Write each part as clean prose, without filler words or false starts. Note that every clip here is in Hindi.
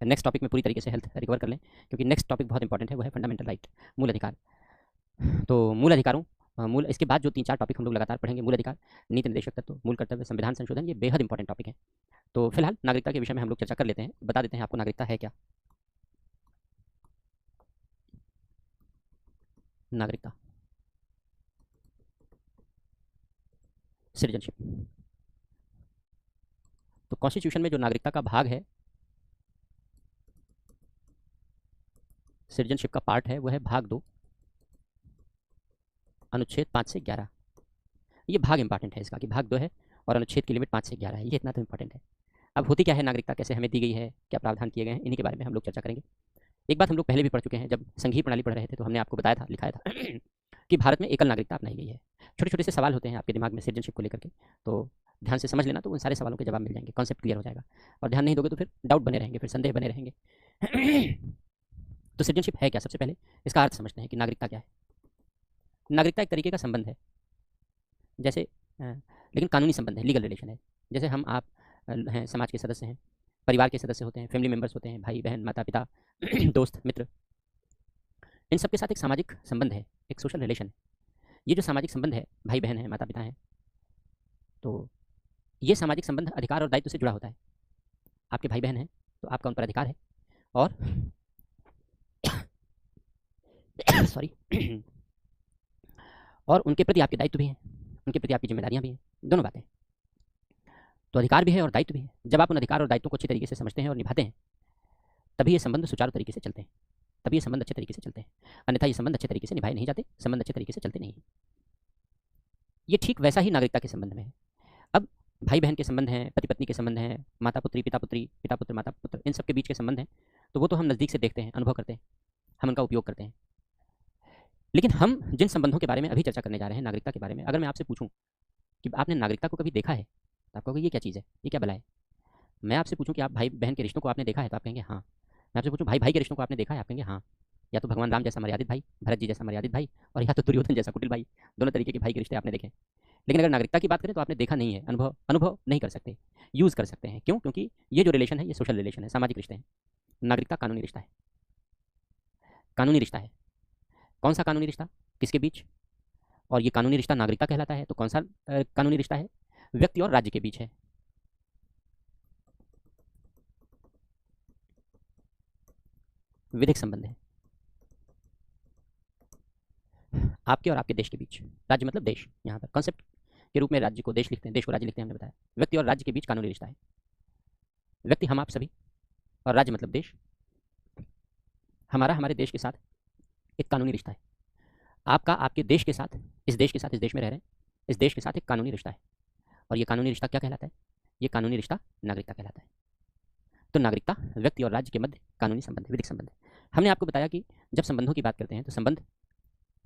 नेक्स्ट टॉपिक में पूरी तरीके से हेल्थ रिकवर कर लें, क्योंकि नेक्स्ट टॉपिक बहुत इंपॉर्टेंट है, वो है फंडामेंटल राइट, मूल अधिकार। तो मूल अधिकारों मूल इसके बाद जो 3-4 टॉपिक हम लोग लगातार पढ़ेंगे, मूल अधिकार, नीति निर्देशक तत्व, मूल कर्तव्य, संविधान संशोधन, ये बेहद इंपॉर्टेंट टॉपिक है। तो फिलहाल नागरिकता के विषय में हम लोग चर्चा कर लेते हैं, बता देते हैं आपको नागरिकता है क्या। नागरिकता, सिटीजनशिप। तो कॉन्स्टिट्यूशन में जो नागरिकता का भाग है, सिटीजनशिप का पार्ट है, वो है भाग 2, अनुच्छेद 5 से 11। ये भाग इंपॉर्टेंट है इसका, कि भाग 2 है और अनुच्छेद की लिमिट 5 से 11 है, ये इतना तो इंपॉर्टेंट है। अब होती क्या है नागरिकता, कैसे हमें दी गई है, क्या प्रावधान किए गए हैं, इन्हीं के बारे में हम लोग चर्चा करेंगे। एक बात हम लोग पहले भी पढ़ चुके हैं, जब संघीय प्रणाली पढ़ रहे थे तो हमने आपको बताया था, लिखाया था कि भारत में एकल नागरिकता अपनाई गई है। छोटे छोटे से सवाल होते हैं आपके दिमाग में सिटीजनशिप को लेकर के, तो ध्यान से समझ लेना, तो उन सारे सवालों के जवाब मिल जाएंगे, कॉन्सेप्ट क्लियर हो जाएगा। और ध्यान नहीं दोगे तो फिर डाउट बने रहेंगे, फिर संदेह बने रहेंगे तो सिटीजनशिप है क्या, सबसे पहले इसका अर्थ समझते हैं कि नागरिकता क्या है। नागरिकता एक तरीके का संबंध है, जैसे लेकिन कानूनी संबंध है, लीगल रिलेशन है। जैसे हम आप हैं, समाज के सदस्य हैं, परिवार के सदस्य होते हैं, फैमिली मेंबर्स होते हैं, भाई बहन, माता पिता दोस्त मित्र, इन सबके साथ एक सामाजिक संबंध है, एक सोशल रिलेशन है। ये जो सामाजिक संबंध है, भाई बहन है, माता पिता हैं, तो ये सामाजिक संबंध अधिकार और दायित्व से जुड़ा होता है। आपके भाई बहन हैं तो आपका उन पर अधिकार है, और सॉरी और उनके प्रति आपके दायित्व भी हैं, उनके प्रति आपकी जिम्मेदारियां भी हैं, दोनों बातें। तो अधिकार भी है और दायित्व भी है। जब आप उन अधिकार और दायित्वों को अच्छी तरीके से समझते हैं और निभाते हैं, तभी ये संबंध सुचारू तरीके से चलते हैं, तभी ये संबंध अच्छे तरीके से चलते हैं। अन्यथा ये संबंध अच्छे तरीके से निभाए नहीं जाते, संबंध अच्छे तरीके से चलते नहीं। ये ठीक वैसा ही नागरिकता के संबंध में है। अब भाई बहन के संबंध हैं, पति पत्नी के संबंध हैं, माता पुत्री, पिता पुत्री, पिता पुत्र, माता पुत्र, इन सब के बीच के संबंध हैं, तो वो तो हम नज़दीक से देखते हैं, अनुभव करते हैं, हम उनका उपयोग करते हैं। लेकिन हम जिन संबंधों के बारे में अभी चर्चा करने जा रहे हैं, नागरिकता के बारे में, अगर मैं आपसे पूछूं कि आपने नागरिकता को कभी देखा है, तो आप कहोगे ये क्या चीज़ है, ये क्या बला है। मैं आपसे पूछूं कि आप भाई बहन के रिश्तों को आपने देखा है, तो आप कहेंगे हाँ। मैं आपसे पूछूं भाई भाई के रिश्तों को आपने देखा है, आप कहेंगे हाँ। या तो भगवान राम जैसा मर्यादित भाई, भरत जी जैसा मर्यादित भाई, और या तो दुर्योधन जैसा कुटिल भाई, दोनों तरीके के भाई के रिश्ते आपने देखे। लेकिन अगर नागरिकता की बात करें तो आपने देखा नहीं है, अनुभव अनुभव नहीं कर सकते, यूज़ कर सकते हैं। क्यों? क्योंकि ये जो रिलेशन है, ये सोशल रिलेशन है, सामाजिक रिश्ते हैं। नागरिकता कानूनी रिश्ता है, कानूनी रिश्ता है। कौन सा कानूनी रिश्ता, किसके बीच? और ये कानूनी रिश्ता नागरिकता कहलाता है, तो कौन सा कानूनी रिश्ता है? व्यक्ति और राज्य के बीच है। विधिक संबंध है, आपके और आपके देश के बीच। राज्य मतलब देश, यहाँ पर कॉन्सेप्ट के रूप में राज्य को देश लिखते हैं, देश को राज्य लिखते हैं, हमने बताया। व्यक्ति और राज्य के बीच कानूनी रिश्ता है। व्यक्ति हम आप सभी, और राज्य मतलब देश, हमारा हमारे देश के साथ एक कानूनी रिश्ता है। आपका आपके देश के साथ, इस देश के साथ, इस देश में रह रहे हैं, इस देश के साथ एक कानूनी रिश्ता है। और ये कानूनी रिश्ता क्या कहलाता है? ये कानूनी रिश्ता नागरिकता कहलाता है। तो नागरिकता व्यक्ति और राज्य के मध्य कानूनी संबंध, विधिक संबंध। हमने आपको बताया कि जब संबंधों की बात करते हैं तो संबंध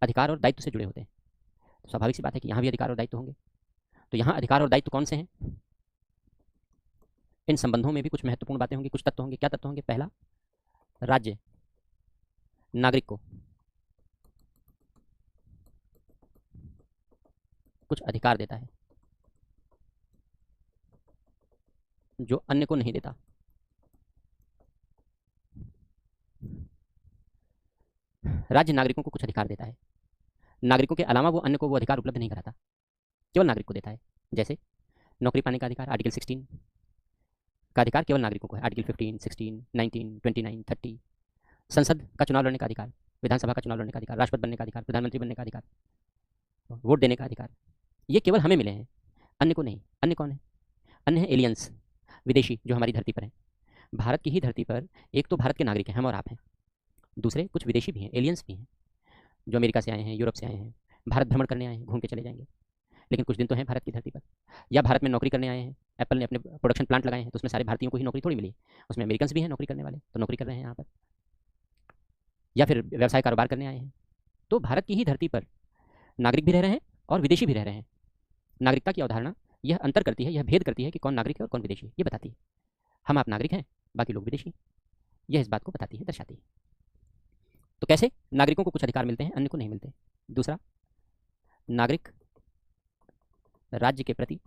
अधिकार और दायित्व से जुड़े होते हैं। तो स्वाभाविक सी बात है कि यहाँ भी अधिकार और दायित्व होंगे। तो यहाँ अधिकार और दायित्व कौन से हैं? इन संबंधों में भी कुछ महत्वपूर्ण बातें होंगी, कुछ तत्व होंगे। क्या तत्व होंगे? पहला, राज्य नागरिक को कुछ अधिकार देता है जो अन्य को नहीं देता। राज्य नागरिकों को कुछ अधिकार देता है, नागरिकों के अलावा वो अन्य को वो अधिकार उपलब्ध नहीं कराता, केवल नागरिक को देता है। जैसे नौकरी पाने का अधिकार, आर्टिकल 16 का अधिकार केवल नागरिकों को है, आर्टिकल 15, 16, 19, 29, 30। संसद का चुनाव लड़ने का अधिकार, विधानसभा का चुनाव लड़ने का अधिकार, राष्ट्रपति बनने का अधिकार, प्रधानमंत्री बनने का अधिकार, वोट देने का अधिकार, ये केवल हमें मिले हैं, अन्य को नहीं। अन्य कौन है? अन्य है एलियंस, विदेशी, जो हमारी धरती पर हैं। भारत की ही धरती पर एक तो भारत के नागरिक हैं, हम और आप हैं, दूसरे कुछ विदेशी भी हैं, एलियंस भी हैं, जो अमेरिका से आए हैं, यूरोप से आए हैं, भारत भ्रमण करने आए हैं, घूम के चले जाएंगे, लेकिन कुछ दिन तो हैं भारत की धरती पर। या भारत में नौकरी करने आए हैं, एप्पल ने अपने प्रोडक्शन प्लांट लगाए हैं, तो उसमें सारे भारतीयों को ही नौकरी थोड़ी मिली, उसमें अमेरिकन भी हैं नौकरी करने वाले, तो नौकरी कर रहे हैं यहाँ पर। या फिर व्यवसाय कारोबार करने आए हैं। तो भारत की ही धरती पर नागरिक भी रह रहे हैं और विदेशी भी रह रहे हैं। नागरिकता की अवधारणा यह अंतर करती है, यह भेद करती है कि कौन नागरिक है और कौन विदेशी है, ये बताती है। हम आप नागरिक हैं, बाकी लोग विदेशी, यह इस बात को बताती है, दर्शाती है। तो कैसे नागरिकों को कुछ अधिकार मिलते हैं, अन्य को नहीं मिलते? दूसरा, नागरिक राज्य के प्रति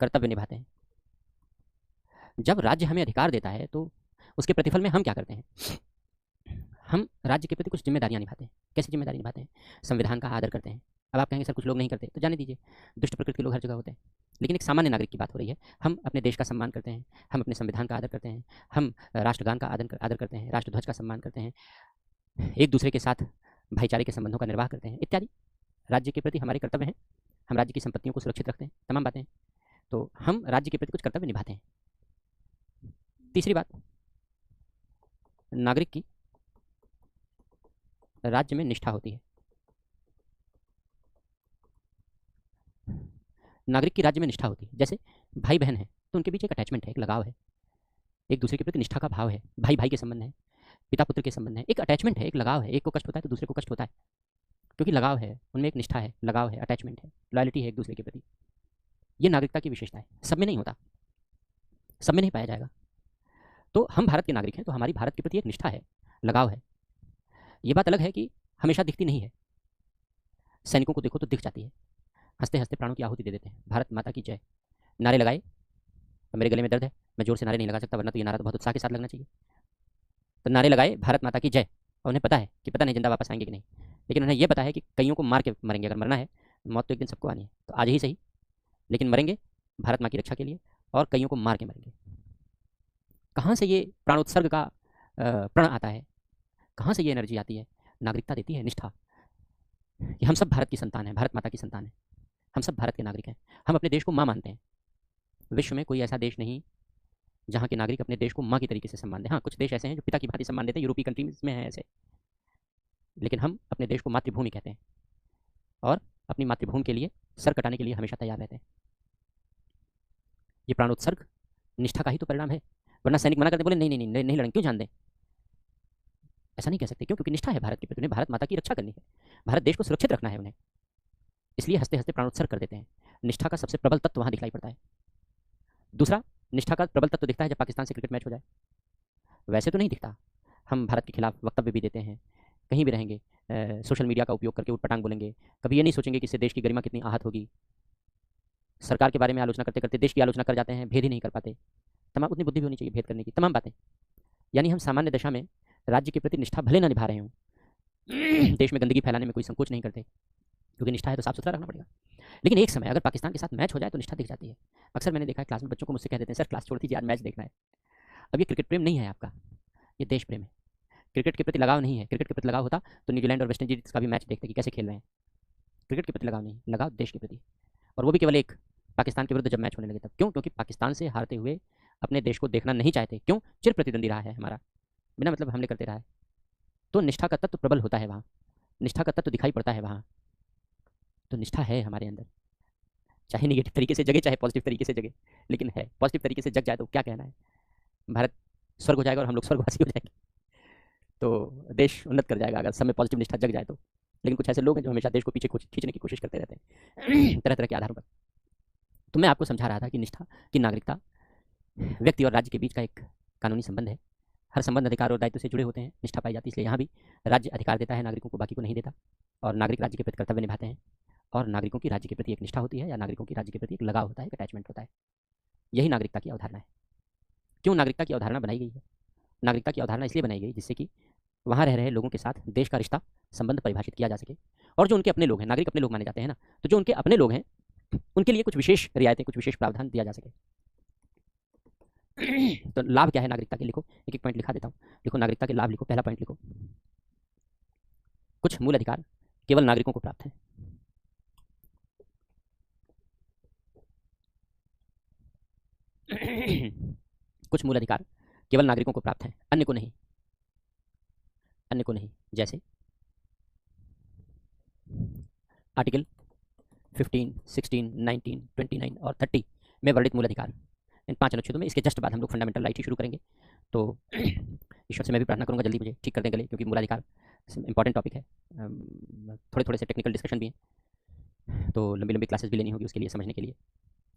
कर्तव्य निभाते हैं। जब राज्य हमें अधिकार देता है तो उसके प्रतिफल में हम क्या करते हैं? हम राज्य के प्रति कुछ जिम्मेदारियां निभाते हैं। कैसी जिम्मेदारी निभाते हैं? संविधान का आदर करते हैं। अब आप कहेंगे सर कुछ लोग नहीं करते, तो जाने दीजिए, दुष्ट प्रकृति के लोग हर जगह होते हैं। लेकिन एक सामान्य नागरिक की बात हो रही है। हम अपने देश का सम्मान करते हैं, हम अपने संविधान का आदर करते हैं, हम राष्ट्रगान का आदर करते हैं, राष्ट्रध्वज का सम्मान करते हैं, एक दूसरे के साथ भाईचारे के संबंधों का निर्वाह करते हैं इत्यादि। राज्य के प्रति हमारे कर्तव्य हैं। हम राज्य की संपत्तियों को सुरक्षित रखते हैं, तमाम बातें हैं। तो हम राज्य के प्रति कुछ कर्तव्य निभाते हैं। तीसरी बात, नागरिक की राज्य में निष्ठा होती है। नागरिक की राज्य में निष्ठा होती है। जैसे भाई बहन है तो उनके बीच एक अटैचमेंट है, एक लगाव है, एक दूसरे के प्रति निष्ठा का भाव है। भाई भाई के संबंध है, पिता पुत्र के संबंध है, एक अटैचमेंट है, एक लगाव है। एक को कष्ट होता है तो दूसरे को कष्ट होता है, क्योंकि लगाव है, उनमें एक निष्ठा है, लगाव है, अटैचमेंट है, लॉयल्टी है एक दूसरे के प्रति। ये नागरिकता की विशेषता है। सब में नहीं होता, सब में नहीं पाया जाएगा। तो हम भारत के नागरिक हैं तो हमारी भारत के प्रति एक निष्ठा है, लगाव है। ये बात अलग है कि हमेशा दिखती नहीं है। सैनिकों को देखो तो दिख जाती है, हंसते हंसते प्राणों की आहुति दे देते हैं। भारत माता की जय नारे लगाए। अब मेरे गले में दर्द है, मैं जोर से नारे नहीं लगा सकता, वरना तो ये नारा तो बहुत उत्साह के साथ लगना चाहिए। तो नारे लगाए भारत माता की जय, और उन्हें पता है कि पता नहीं जिंदा वापस आएंगे कि नहीं, लेकिन उन्हें यह पता है कि कईयों को मार के मरेंगे। अगर मरना है, मौत तो एक दिन सबको आनी है, तो आज ही सही, लेकिन मरेंगे भारत माँ की रक्षा के लिए, और कईयों को मार के मरेंगे। कहाँ से ये प्राणोत्सर्ग का प्रण आता है? कहाँ से ये एनर्जी आती है? नागरिकता देती है, निष्ठा, कि हम सब भारत की संतान हैं, भारत माता की संतान है, हम सब भारत के नागरिक हैं, हम अपने देश को माँ मानते हैं। विश्व में कोई ऐसा देश नहीं जहाँ के नागरिक अपने देश को माँ की तरीके से सम्मान दें। हाँ, कुछ देश ऐसे हैं जो पिता की भांति सम्मान देते हैं, यूरोपीय कंट्रीज में है ऐसे, लेकिन हम अपने देश को मातृभूमि कहते हैं और अपनी मातृभूमि के लिए सर कटाने के लिए हमेशा तैयार रहते हैं। ये प्राणोत्सर्ग निष्ठा का ही तो परिणाम है, वरना सैनिक मना करते, बोले नहीं नहीं नहीं नहीं लड़ेंगे, क्यों जान दें? ऐसा नहीं कह सकते, क्यों? क्योंकि निष्ठा है भारत के प्रति, उन्हें भारत माता की रक्षा करनी है, भारत देश को सुरक्षित रखना है उन्हें, इसलिए हंसते हंसते प्राणोत्सर्ग कर देते हैं। निष्ठा का सबसे प्रबल तत्व वहां दिखाई पड़ता है। दूसरा, निष्ठा का प्रबल तत्व दिखता है जब पाकिस्तान से क्रिकेट मैच हो जाए। वैसे तो नहीं दिखता, हम भारत के खिलाफ वक्तव्य भी देते हैं, कहीं भी रहेंगे, सोशल मीडिया का उपयोग करके उटपटांग बोलेंगे, कभी ये नहीं सोचेंगे कि इससे देश की गरिमा कितनी आहत होगी। सरकार के बारे में आलोचना करते करते देश की आलोचना कर जाते हैं, भेद ही नहीं कर पाते। तमाम उतनी बुद्धि भी होनी चाहिए भेद करने की, तमाम बातें। यानी हम सामान्य दशा में राज्य के प्रति निष्ठा भले ना निभा रहे हों, देश में गंदगी फैलाने में कोई संकोच नहीं करते, क्योंकि निष्ठा है तो साफ सुथरा रखना पड़ेगा। लेकिन एक समय अगर पाकिस्तान के साथ मैच हो जाए तो निष्ठा दिख जाती है। अक्सर मैंने देखा है क्लास में बच्चों को मुझसे कह देते हैं, सर क्लास छोड़ दीजिए, आज मैच देखना है। अब ये क्रिकेट प्रेम नहीं है आपका, ये देश प्रेम है। क्रिकेट के प्रति लगाव नहीं है। क्रिकेट के प्रति लगाव होता तो न्यूजीलैंड और वेस्ट इंडीज का भी मैच देखते कि कैसे खेल रहे हैं। क्रिकेट के प्रति लगाव नहीं, लगाव देश के प्रति, और वो भी केवल एक, पाकिस्तान के विरुद्ध जब मैच होने लगे तब। क्यों? क्योंकि पाकिस्तान से हारते हुए अपने देश को देखना नहीं चाहते। क्यों? चिर प्रतिद्वंदी रहा है हमारा, बिना मतलब हमले करते रहा है। तो निष्ठा का तत्व प्रबल होता है वहाँ, निष्ठा का तत्व दिखाई पड़ता है वहाँ। तो निष्ठा है हमारे अंदर, चाहे निगेटिव तरीके से जगे चाहे पॉजिटिव तरीके से जगे, लेकिन है। पॉजिटिव तरीके से जग जाए तो क्या कहना है, भारत स्वर्ग हो जाएगा और हम लोग स्वर्गवासी हो जाएंगे, तो देश उन्नत कर जाएगा अगर सब में पॉजिटिव निष्ठा जग जाए तो। लेकिन कुछ ऐसे लोग हैं जो हमेशा देश को पीछे खींचने की कोशिश करते रहते हैं तरह तरह के आधारों पर। तो मैं आपको समझा रहा था कि निष्ठा की नागरिकता व्यक्ति और राज्य के बीच का एक कानूनी संबंध है। हर संबंध अधिकार और दायित्व से जुड़े होते हैं, निष्ठा पाई जाती है। इसलिए यहाँ भी राज्य अधिकार देता है नागरिकों को, बाकी को नहीं देता, और नागरिक राज्य के प्रति कर्तव्य निभाते हैं, और नागरिकों की राज्य के प्रति एक निष्ठा होती है, या नागरिकों की राज्य के प्रति एक लगाव होता है, एक अटैचमेंट होता है। यही नागरिकता की अवधारणा है। क्यों नागरिकता की अवधारणा बनाई गई है? नागरिकता की अवधारणा इसलिए बनाई गई जिससे कि वहाँ रह रहे लोगों के साथ देश का रिश्ता संबंध परिभाषित किया जा सके, और जो उनके अपने लोग हैं, नागरिक अपने लोग माने जाते हैं ना, तो जो उनके अपने लोग हैं उनके लिए कुछ विशेष रियायतें, कुछ विशेष प्रावधान दिया जा सके। तो लाभ क्या है नागरिकता के? लिखो, एक एक पॉइंट लिखा देता हूँ। लिखो नागरिकता के लाभ, लिखो पहला पॉइंट लिखो, कुछ मूल अधिकार केवल नागरिकों को प्राप्त है। कुछ मूल अधिकार केवल नागरिकों को प्राप्त है, अन्य को नहीं, अन्य को नहीं। जैसे आर्टिकल 15, 16, 19, 29 और 30 में वर्णित मूल अधिकार, इन 5 अनुच्छेदों में। इसके जस्ट बाद हम लोग फंडामेंटल राइट ही शुरू करेंगे। तो ईश्वर से मैं भी प्रार्थना करूंगा जल्दी मुझे ठीक कर दें गले, क्योंकि मूलाधिकार इंपॉर्टेंट टॉपिक है। थोड़े थोड़े से टेक्निकल डिस्कशन भी हैं, तो लंबी लंबी क्लासेस भी लेनी होगी उसके लिए, समझने के लिए।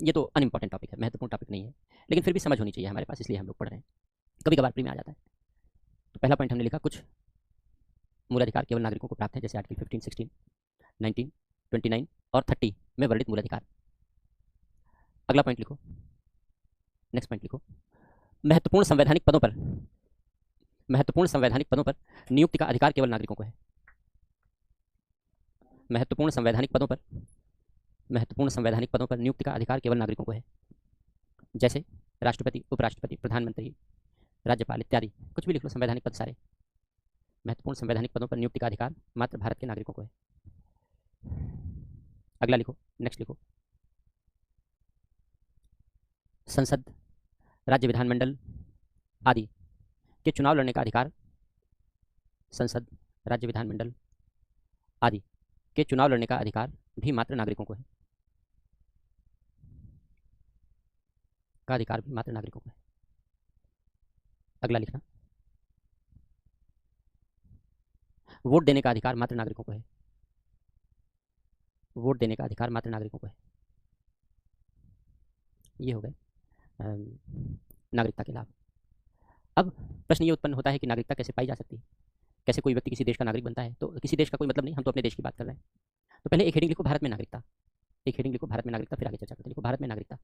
ये तो अनइम्पॉर्टेंट टॉपिक है, महत्वपूर्ण टॉपिक नहीं है, लेकिन फिर भी समझ होनी चाहिए हमारे पास, इसलिए हम लोग पढ़ रहे हैं। कभी कभार प्री में आ जाता है। तो पहला पॉइंट हमने लिखा, कुछ मूलाधिकार केवल नागरिकों को प्राप्त है, जैसे आर्टिकल 15, 16, 19, 29 और 30 में वर्णित मूलाधिकार। अगला पॉइंट लिखो, नेक्स्ट पॉइंट लिखो, महत्वपूर्ण संवैधानिक पदों पर नियुक्ति का अधिकार केवल नागरिकों को है। महत्वपूर्ण संवैधानिक पदों पर नियुक्ति का अधिकार केवल नागरिकों को है। जैसे राष्ट्रपति, उपराष्ट्रपति, प्रधानमंत्री, राज्यपाल इत्यादि, कुछ भी लिख लो, संवैधानिक पद सारे। महत्वपूर्ण संवैधानिक पदों पर नियुक्ति का अधिकार मात्र भारत के नागरिकों को है। अगला लिखो, नेक्स्ट लिखो। संसद, राज्य विधानमंडल आदि के चुनाव लड़ने का अधिकार, संसद, राज्य विधानमंडल आदि के चुनाव लड़ने का अधिकार भी मात्र नागरिकों को है। का अधिकार भी मात्र नागरिकों को है। अगला लिखना, वोट देने का अधिकार मात्र नागरिकों को है। वोट देने का अधिकार मात्र नागरिकों को है। ये हो गए नागरिकता के लाभ। अब प्रश्न ये उत्पन्न होता है कि नागरिकता कैसे पाई जा सकती है, कैसे कोई व्यक्ति किसी देश का नागरिक बनता है। तो किसी देश का कोई मतलब नहीं, हम तो अपने देश की बात कर रहे हैं। तो पहले एक हेडिंग लिखो, भारत में नागरिकता। एक हेडिंग लिखो, भारत में नागरिकता, फिर आगे चर्चा करते हैं। लिखो भारत में नागरिकता,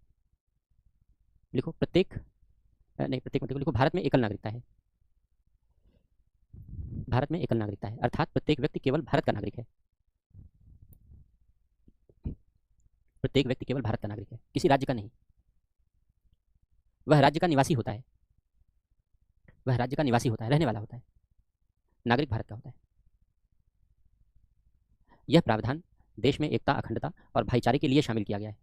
लिखो प्रत्येक मत लिखो, भारत में एकल नागरिकता है। भारत में एकल नागरिकता है, अर्थात प्रत्येक व्यक्ति केवल भारत का नागरिक है। प्रत्येक व्यक्ति केवल भारत का नागरिक है, किसी राज्य का नहीं। वह राज्य का निवासी होता है, रहने वाला होता है, नागरिक भारत का होता है। यह प्रावधान देश में एकता, अखंडता और भाईचारे के लिए शामिल किया गया है।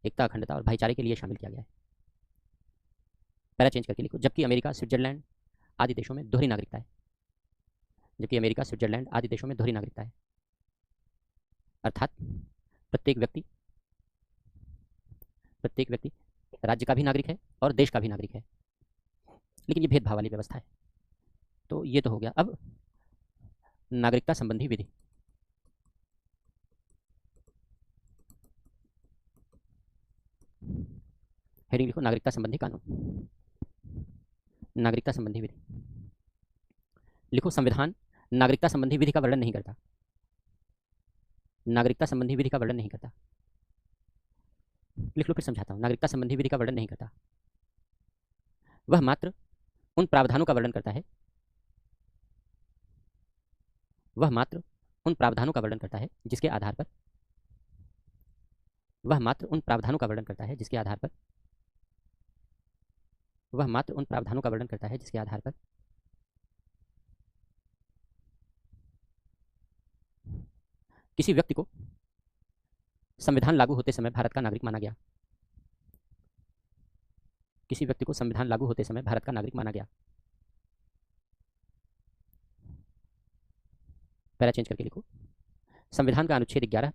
एकता, अखंडता और भाईचारे के लिए शामिल किया गया है। पैरा चेंज करके लिखो, जबकि अमेरिका, स्विट्जरलैंड आदि देशों में दोहरी नागरिकता है। जबकि अमेरिका, स्विट्जरलैंड आदि देशों में दोहरी नागरिकता है, अर्थात प्रत्येक व्यक्ति राज्य का भी नागरिक है और देश का भी नागरिक है, लेकिन ये भेदभाव वाली व्यवस्था है। तो ये तो हो गया। अब नागरिकता संबंधी विधि। हेडिंग लिखो, नागरिकता संबंधी कानून। नागरिकता संबंधी विधि लिखो, संविधान नागरिकता संबंधी विधि का वर्णन नहीं करता। नागरिकता संबंधी विधि का वर्णन नहीं करता। लिख लो, फिर समझाता हूं। नागरिकता संबंधी विधि का वर्णन नहीं करता, वह मात्र उन प्रावधानों का वर्णन करता है। वह मात्र उन प्रावधानों का वर्णन करता है जिसके आधार पर वह मात्र उन प्रावधानों का वर्णन करता है जिसके आधार पर वह मात्र उन प्रावधानों का वर्णन करता है जिसके आधार पर किसी व्यक्ति को संविधान लागू होते समय भारत का नागरिक माना गया। किसी व्यक्ति को संविधान लागू होते समय भारत का नागरिक माना गया। पैरा चेंज करके लिखो, संविधान का अनुच्छेद 11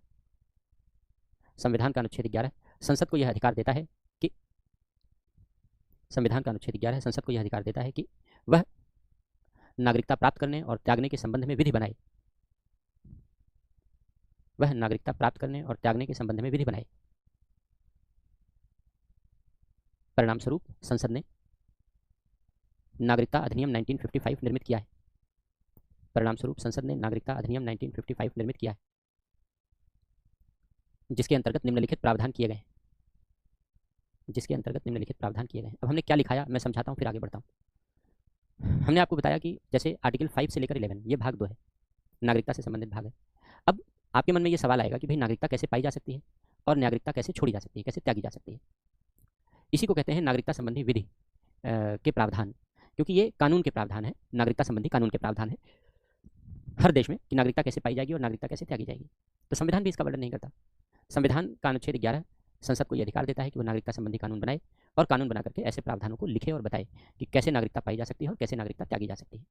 संसद को यह अधिकार देता है कि संविधान का अनुच्छेद 11 संसद को यह अधिकार देता है कि वह नागरिकता प्राप्त करने और त्यागने के संबंध में विधि बनाए। वह नागरिकता प्राप्त करने और त्यागने के संबंध में विधि बनाए। परिणाम स्वरूप संसद ने नागरिकता अधिनियम 1955 निर्मित किया है। परिणाम स्वरूप संसद ने नागरिकता अधिनियम 1955 निर्मित किया है, जिसके अंतर्गत निम्नलिखित प्रावधान किए गए। अब हमने क्या लिखाया मैं समझाता हूं, फिर आगे बढ़ता हूं। हमने आपको बताया कि जैसे आर्टिकल 5 से लेकर 11 ये भाग 2 है, नागरिकता से संबंधित भाग है। अब आपके मन में ये सवाल आएगा कि भाई नागरिकता कैसे पाई जा सकती है और नागरिकता कैसे छोड़ी जा सकती है, कैसे त्यागी जा सकती है। इसी को कहते हैं नागरिकता संबंधी विधि के प्रावधान, क्योंकि ये कानून के प्रावधान है, नागरिकता संबंधी कानून के प्रावधान है हर देश में कि नागरिकता कैसे पाई जाएगी और नागरिकता कैसे त्यागी जाएगी। तो संविधान भी इसका वर्णन नहीं करता। संविधान का अनुच्छेद 11 संसद को यह अधिकार देता है कि वो नागरिकता संबंधी कानून बनाए और कानून बना करके ऐसे प्रावधानों को लिखे और बताए कि कैसे नागरिकता पाई जा सकती है और कैसे नागरिकता त्यागी जा सकती है।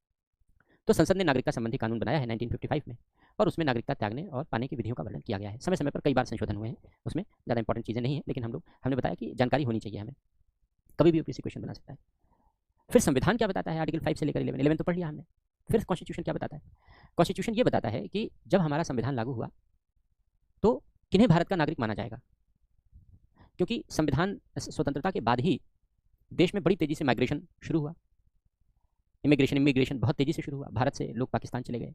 तो संसद ने नागरिकता संबंधी कानून बनाया है 1955 में, और उसमें नागरिकता त्यागने और पाने की विधियों का वर्णन किया गया है। समय समय पर कई बार संशोधन हुए हैं, उसमें ज़्यादा इंपॉर्टेंट चीज़ें नहीं है, लेकिन हमने बताया कि जानकारी होनी चाहिए हमें, कभी भी यूपीएससी क्वेश्चन बना सकता है। फिर संविधान क्या बताता है, आर्टिकल 5 से लेकर 11 तो पढ़ लिया हमने। फिर कॉन्स्टिट्यूशन क्या बताता है? कॉन्स्टिट्यूशन ये बताता है कि जब हमारा संविधान लागू हुआ तो किन्हें भारत का नागरिक माना जाएगा, क्योंकि संविधान स्वतंत्रता के बाद ही देश में बड़ी तेजी से माइग्रेशन शुरू हुआ। इमिग्रेशन बहुत तेजी से शुरू हुआ। भारत से लोग पाकिस्तान चले गए,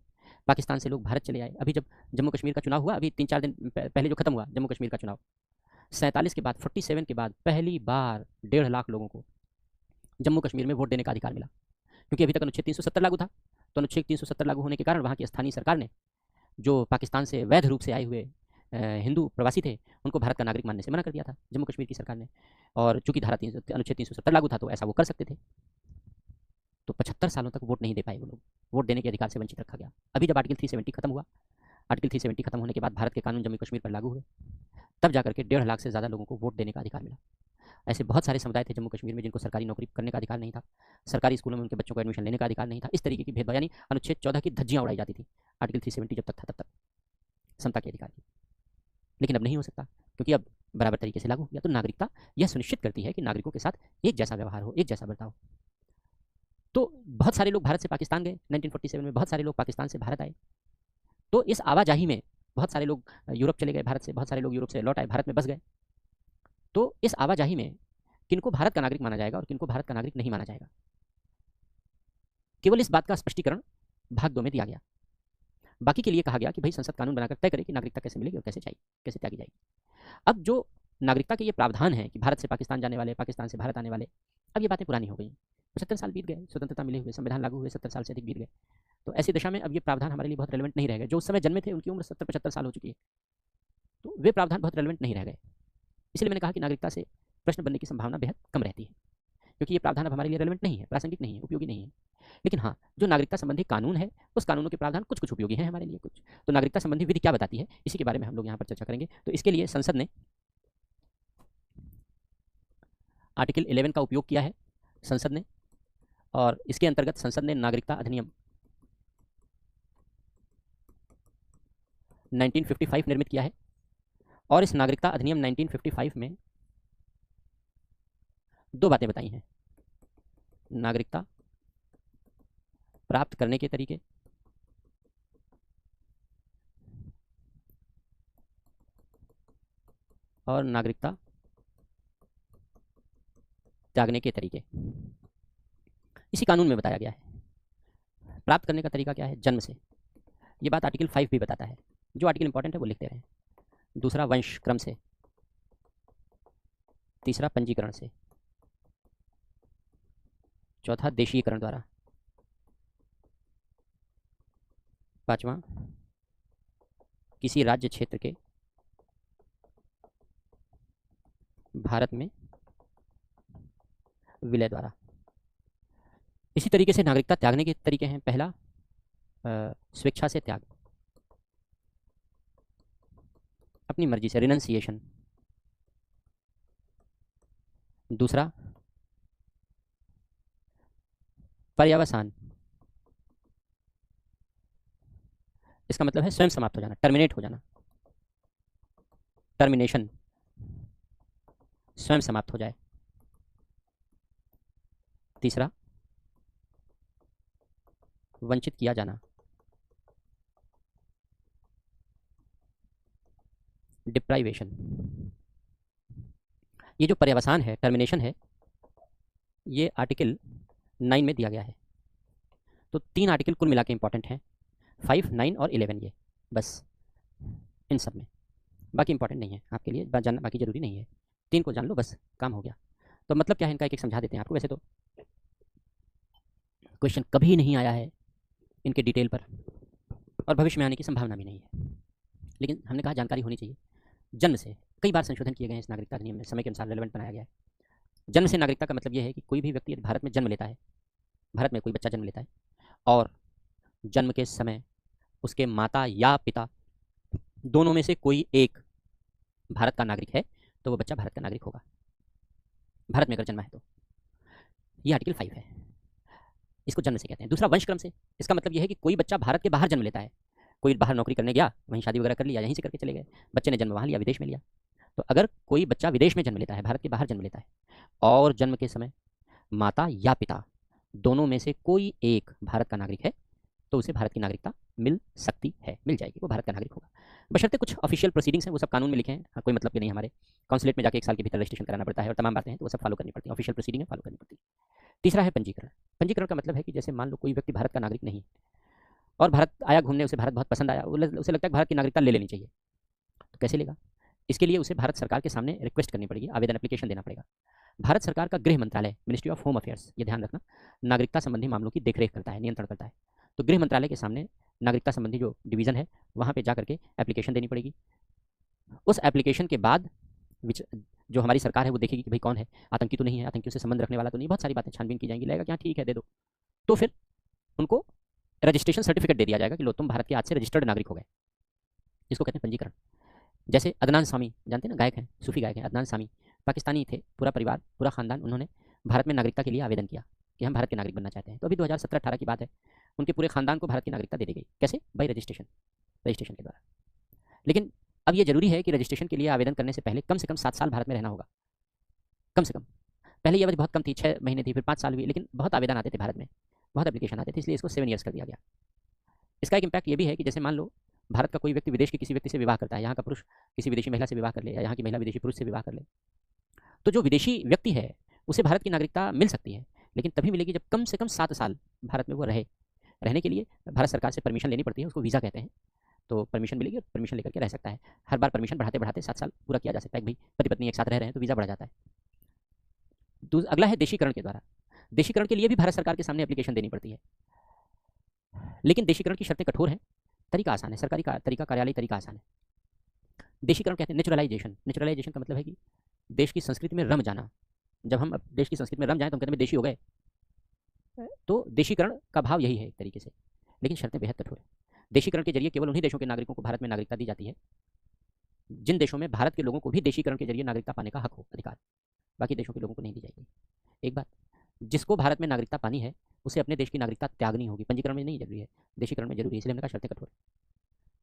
पाकिस्तान से लोग भारत चले आए। अभी जब जम्मू कश्मीर का चुनाव हुआ, अभी 3-4 दिन पहले जो खत्म हुआ जम्मू कश्मीर का चुनाव, 47 के बाद 47 के बाद पहली बार 1.5 लाख लोगों को जम्मू कश्मीर में वोट देने का अधिकार मिला, क्योंकि अभी तक अनुच्छेद 370 लागू था। तो अनुच्छेद 370 लागू होने के कारण वहाँ की स्थानीय सरकार ने जो पाकिस्तान से वैध रूप से आए हुए हिंदू प्रवासी थे उनको भारत का नागरिक मानने से मना कर दिया था जम्मू कश्मीर की सरकार ने। और चूंकि अनुच्छेद 370 लागू था तो ऐसा वो कर सकते थे। तो 75 सालों तक वोट नहीं दे पाए वो लोग, वोट देने के अधिकार से वंचित रखा गया। अभी जब आर्टिकल 370 खत्म हुआ, आर्टिकल 370 खत्म होने के बाद भारत के कानून जम्मू कश्मीर पर लागू हुए, तब जाकर के 1.5 लाख से ज़्यादा लोगों को वोट देने का अधिकार मिला। ऐसे बहुत सारे समुदाय थे जम्मू कश्मीर में जिनको सरकारी नौकरी करने का अधिकार नहीं था, सरकारी स्कूलों में उनके बच्चों को एडमिशन लेने का अधिकार नहीं था। इस तरीके की भेदभाव यानी अनुच्छेद 14 की धज्जियां उड़ाई जाती थी आर्टिकल 370 जब तक था तब तक, समता के अधिकार की। लेकिन अब नहीं हो सकता, क्योंकि अब बराबर तरीके से लागू हो गया। तो नागरिकता यह सुनिश्चित करती है कि नागरिकों के साथ एक जैसा व्यवहार हो, एक जैसा बर्ताव। तो बहुत सारे लोग भारत से पाकिस्तान गए 1947 में, बहुत सारे लोग पाकिस्तान से भारत आए। तो इस आवाजाही में बहुत सारे लोग यूरोप चले गए भारत से, बहुत सारे लोग यूरोप से लौट आए, भारत में बस गए। तो इस आवाजाही में किनको भारत का नागरिक माना जाएगा और किनको भारत का नागरिक नहीं माना जाएगा, केवल इस बात का स्पष्टीकरण भाग 2 में दिया गया। बाकी के लिए कहा गया कि भाई संसद कानून बनाकर तय करे कि नागरिकता कैसे मिलेगी और कैसे त्यागी जाएगी। अब जो नागरिकता के ये प्रावधान है कि भारत से पाकिस्तान जाने वाले, पाकिस्तान से भारत आने वाले, अब ये बातें पुरानी हो गई। 75 साल बीत गए, स्वतंत्रता मिले हुए, संविधान लागू हुए 70 साल से अधिक बीत गए। तो ऐसी दशा में अब ये प्रावधान हमारे लिए बहुत रेलेवेंट नहीं रह गए। जो उस समय जन्मे थे उनकी उम्र 70-75 साल हो चुकी है, तो वे प्रावधान बहुत रेलेवेंट नहीं रह गए। इसलिए मैंने कहा कि नागरिकता से प्रश्न बनने की संभावना बेहद कम रहती है, क्योंकि ये प्रावधान अब हमारे लिए रेलेवेंट नहीं है, प्रासंगिक नहीं है, उपयोगी नहीं है। लेकिन हाँ, जो नागरिकता संबंधी कानून है उस कानूनों के प्रावधान कुछ कुछ उपयोगी हैं हमारे लिए कुछ। तो नागरिकता संबंधी विधि क्या बताती है, इसी के बारे में हम लोग यहाँ पर चर्चा करेंगे। तो इसके लिए संसद ने आर्टिकल 11 का उपयोग किया है संसद ने, और इसके अंतर्गत संसद ने नागरिकता अधिनियम 1955 निर्मित किया है। और इस नागरिकता अधिनियम 1955 में 2 बातें बताई हैं, नागरिकता प्राप्त करने के तरीके और नागरिकता त्यागने के तरीके। इसी कानून में बताया गया है। प्राप्त करने का तरीका क्या है, जन्म से, ये बात आर्टिकल 5 भी बताता है। जो आर्टिकल इंपॉर्टेंट है वो लिखते रहें। दूसरा वंश क्रम से, तीसरा पंजीकरण से, चौथा देशीयकरण द्वारा, पांचवा किसी राज्य क्षेत्र के भारत में विलय द्वारा। इसी तरीके से नागरिकता त्यागने के तरीके हैं। पहला स्वेच्छा से त्याग, अपनी मर्जी से, रिनंसिएशन। दूसरा पर्यवसान, इसका मतलब है स्वयं समाप्त हो जाना, टर्मिनेट हो जाना, टर्मिनेशन, स्वयं समाप्त हो जाए। तीसरा वंचित किया जाना, डिप्राइवेशन। ये जो पर्यवसान है, टर्मिनेशन है, ये आर्टिकल 9 में दिया गया है। तो 3 आर्टिकल कुल मिला के इंपॉर्टेंट हैं, 5, 9 और 11। ये बस इन सब में, बाकी इंपॉर्टेंट नहीं है आपके लिए, जानना बाकी जरूरी नहीं है। 3 को जान लो बस, काम हो गया। तो मतलब क्या है इनका, एक एक समझा देते हैं आपको। वैसे तो क्वेश्चन कभी नहीं आया है इनके डिटेल पर, और भविष्य में आने की संभावना भी नहीं है, लेकिन हमने कहा जानकारी होनी चाहिए। जन्म से, कई बार संशोधन किए गए हैं इस नागरिकता अधिनियम में, समय के अनुसार रेलेवेंट बनाया गया है। जन्म से नागरिकता का मतलब यह है कि कोई भी व्यक्ति यदि भारत में जन्म लेता है, भारत में कोई बच्चा जन्म लेता है और जन्म के समय उसके माता या पिता दोनों में से कोई एक भारत का नागरिक है, तो वो बच्चा भारत का नागरिक होगा, भारत में अगर जन्मा है तो। ये आर्टिकल 5 है, इसको जन्म से कहते हैं। दूसरा वंशक्रम से, इसका मतलब यह है कि कोई बच्चा भारत के बाहर जन्म लेता है, कोई बाहर नौकरी करने गया, वहीं शादी वगैरह कर लिया, यहीं से करके चले गए, बच्चे ने जन्म वहाँ लिया, विदेश में लिया। तो अगर कोई बच्चा विदेश में जन्म लेता है, भारत के बाहर जन्म लेता है, और जन्म के समय माता या पिता दोनों में से कोई एक भारत का नागरिक है, तो उसे भारत की नागरिकता मिल सकती है, मिल जाएगी, वो भारत का नागरिक होगा। बशर्ते कुछ ऑफिशियल प्रोसीडिंग्स हैं, वो सब कानून में लिखे हैं, कोई मतलब कि नहीं। हमारे कॉन्सुलेट में जाके 1 साल के भीतर रजिस्ट्रेशन कराना पड़ता है, और तमाम बातें हैं तो वो सब फॉलो करनी पड़ती है, ऑफिशियल प्रोसीडिंग है, फॉलो करनी पड़ती है। तीसरा है पंजीकरण। पंजीकरण का मतलब है कि जैसे मान लो कोई व्यक्ति भारत का नागरिक नहीं, और भारत आया घूमने, उसे भारत बहुत पसंद आया, उसे लगता है भारत की नागरिकता ले लेनी चाहिए, तो कैसे लेगा? इसके लिए उसे भारत सरकार के सामने रिक्वेस्ट करनी पड़ेगी, आवेदन एप्लीकेशन देना पड़ेगा। भारत सरकार का गृह मंत्रालय, मिनिस्ट्री ऑफ होम अफेयर्स, ये ध्यान रखना, नागरिकता संबंधी मामलों की देखरेख करता है, नियंत्रण करता है। तो गृह मंत्रालय के सामने नागरिकता संबंधी जो डिवीजन है वहाँ पे जा करके एप्लीकेशन देनी पड़ेगी। उस एप्लीकेशन के बाद जो हमारी सरकार है वो देखेगी कि भाई कौन है, आतंकी तो नहीं है, आतंकियों से संबंध रखने वाला तो नहीं, बहुत सारी बातें छानबीन की जाएंगी, लगेगा कि हाँ ठीक है दे दो, तो फिर उनको रजिस्ट्रेशन सर्टिफिकेट दे दिया जाएगा कि लो तुम भारत के आज से रजिस्टर्ड नागरिक हो गए। इसको कहते हैं पंजीकरण। जैसे अदनान सामी, जानते हैं ना, गायक हैं, सूफी गायक हैं, अदनान सामी पाकिस्तानी थे, पूरा परिवार, पूरा खानदान, उन्होंने भारत में नागरिकता के लिए आवेदन किया कि हम भारत के नागरिक बनना चाहते हैं। तो अभी 2017-18 की बात है, उनके पूरे खानदान को भारत की नागरिकता दे दी गई। कैसे? बाई रजिस्ट्रेशन के द्वारा। लेकिन अब ये जरूरी है कि रजिस्ट्रेशन के लिए आवेदन करने से पहले कम से कम 7 साल भारत में रहना होगा, कम से कम। पहले ये अवधि बहुत कम थी, 6 महीने थी, फिर 5 साल हुई, लेकिन बहुत आवेदन आते थे भारत में, बहुत एप्लीकेशन आते थे, इसलिए इसको 7 ईयर्स कर दिया गया। इसका एक इम्पैक्ट ये भी है कि जैसे मान लो भारत का कोई व्यक्ति विदेश के किसी व्यक्ति से विवाह करता है, यहाँ का पुरुष किसी विदेशी महिला से विवाह कर ले, या यहाँ की महिला विदेशी पुरुष से विवाह कर ले, तो जो विदेशी व्यक्ति है उसे भारत की नागरिकता मिल सकती है, लेकिन तभी मिलेगी जब कम से कम 7 साल भारत में वो रहे। रहने के लिए भारत सरकार से परमिशन लेनी पड़ती है, उसको वीज़ा कहते हैं। तो परमिशन मिलेगी और परमिशन लेकर के रह सकता है। हर बार परमिशन बढ़ाते बढ़ाते 7 साल पूरा किया जा सकता है। भाई पति पत्नी एक साथ रह रहे हैं तो वीज़ा बढ़ा जाता है। अगला है देशीकरण के द्वारा। देशीकरण के लिए भी भारत सरकार के सामने एप्लीकेशन देनी पड़ती है, लेकिन देशीकरण की शर्तें कठोर हैं, तरीका आसान है, सरकारी तरीका, कार्यालय तरीका आसान है। देशीकरण कहते हैं नेचुरलाइजेशन। नेचुरलाइजेशन का मतलब है कि देश की संस्कृति में रम जाना। जब हम देश की संस्कृति में रम जाएं तो हम कहते हैं देशी हो गए। तो देशीकरण का भाव यही है एक तरीके से, लेकिन शर्तें बेहद कठोर है। देशीकरण के जरिए केवल उन्हीं देशों के नागरिकों को भारत में नागरिकता दी जाती है जिन देशों में भारत के लोगों को भी देशीकरण के जरिए नागरिकता पाने का हक हो, अधिकार। बाकी देशों के लोगों को नहीं दी जाएगी। एक बात, जिसको भारत में नागरिकता पानी है उसे अपने देश की नागरिकता त्यागनी होगी। पंजीकरण में नहीं जरूरी है, देशीकरण में जरूरी है, इसलिए हमने कहा शर्तें कठोर।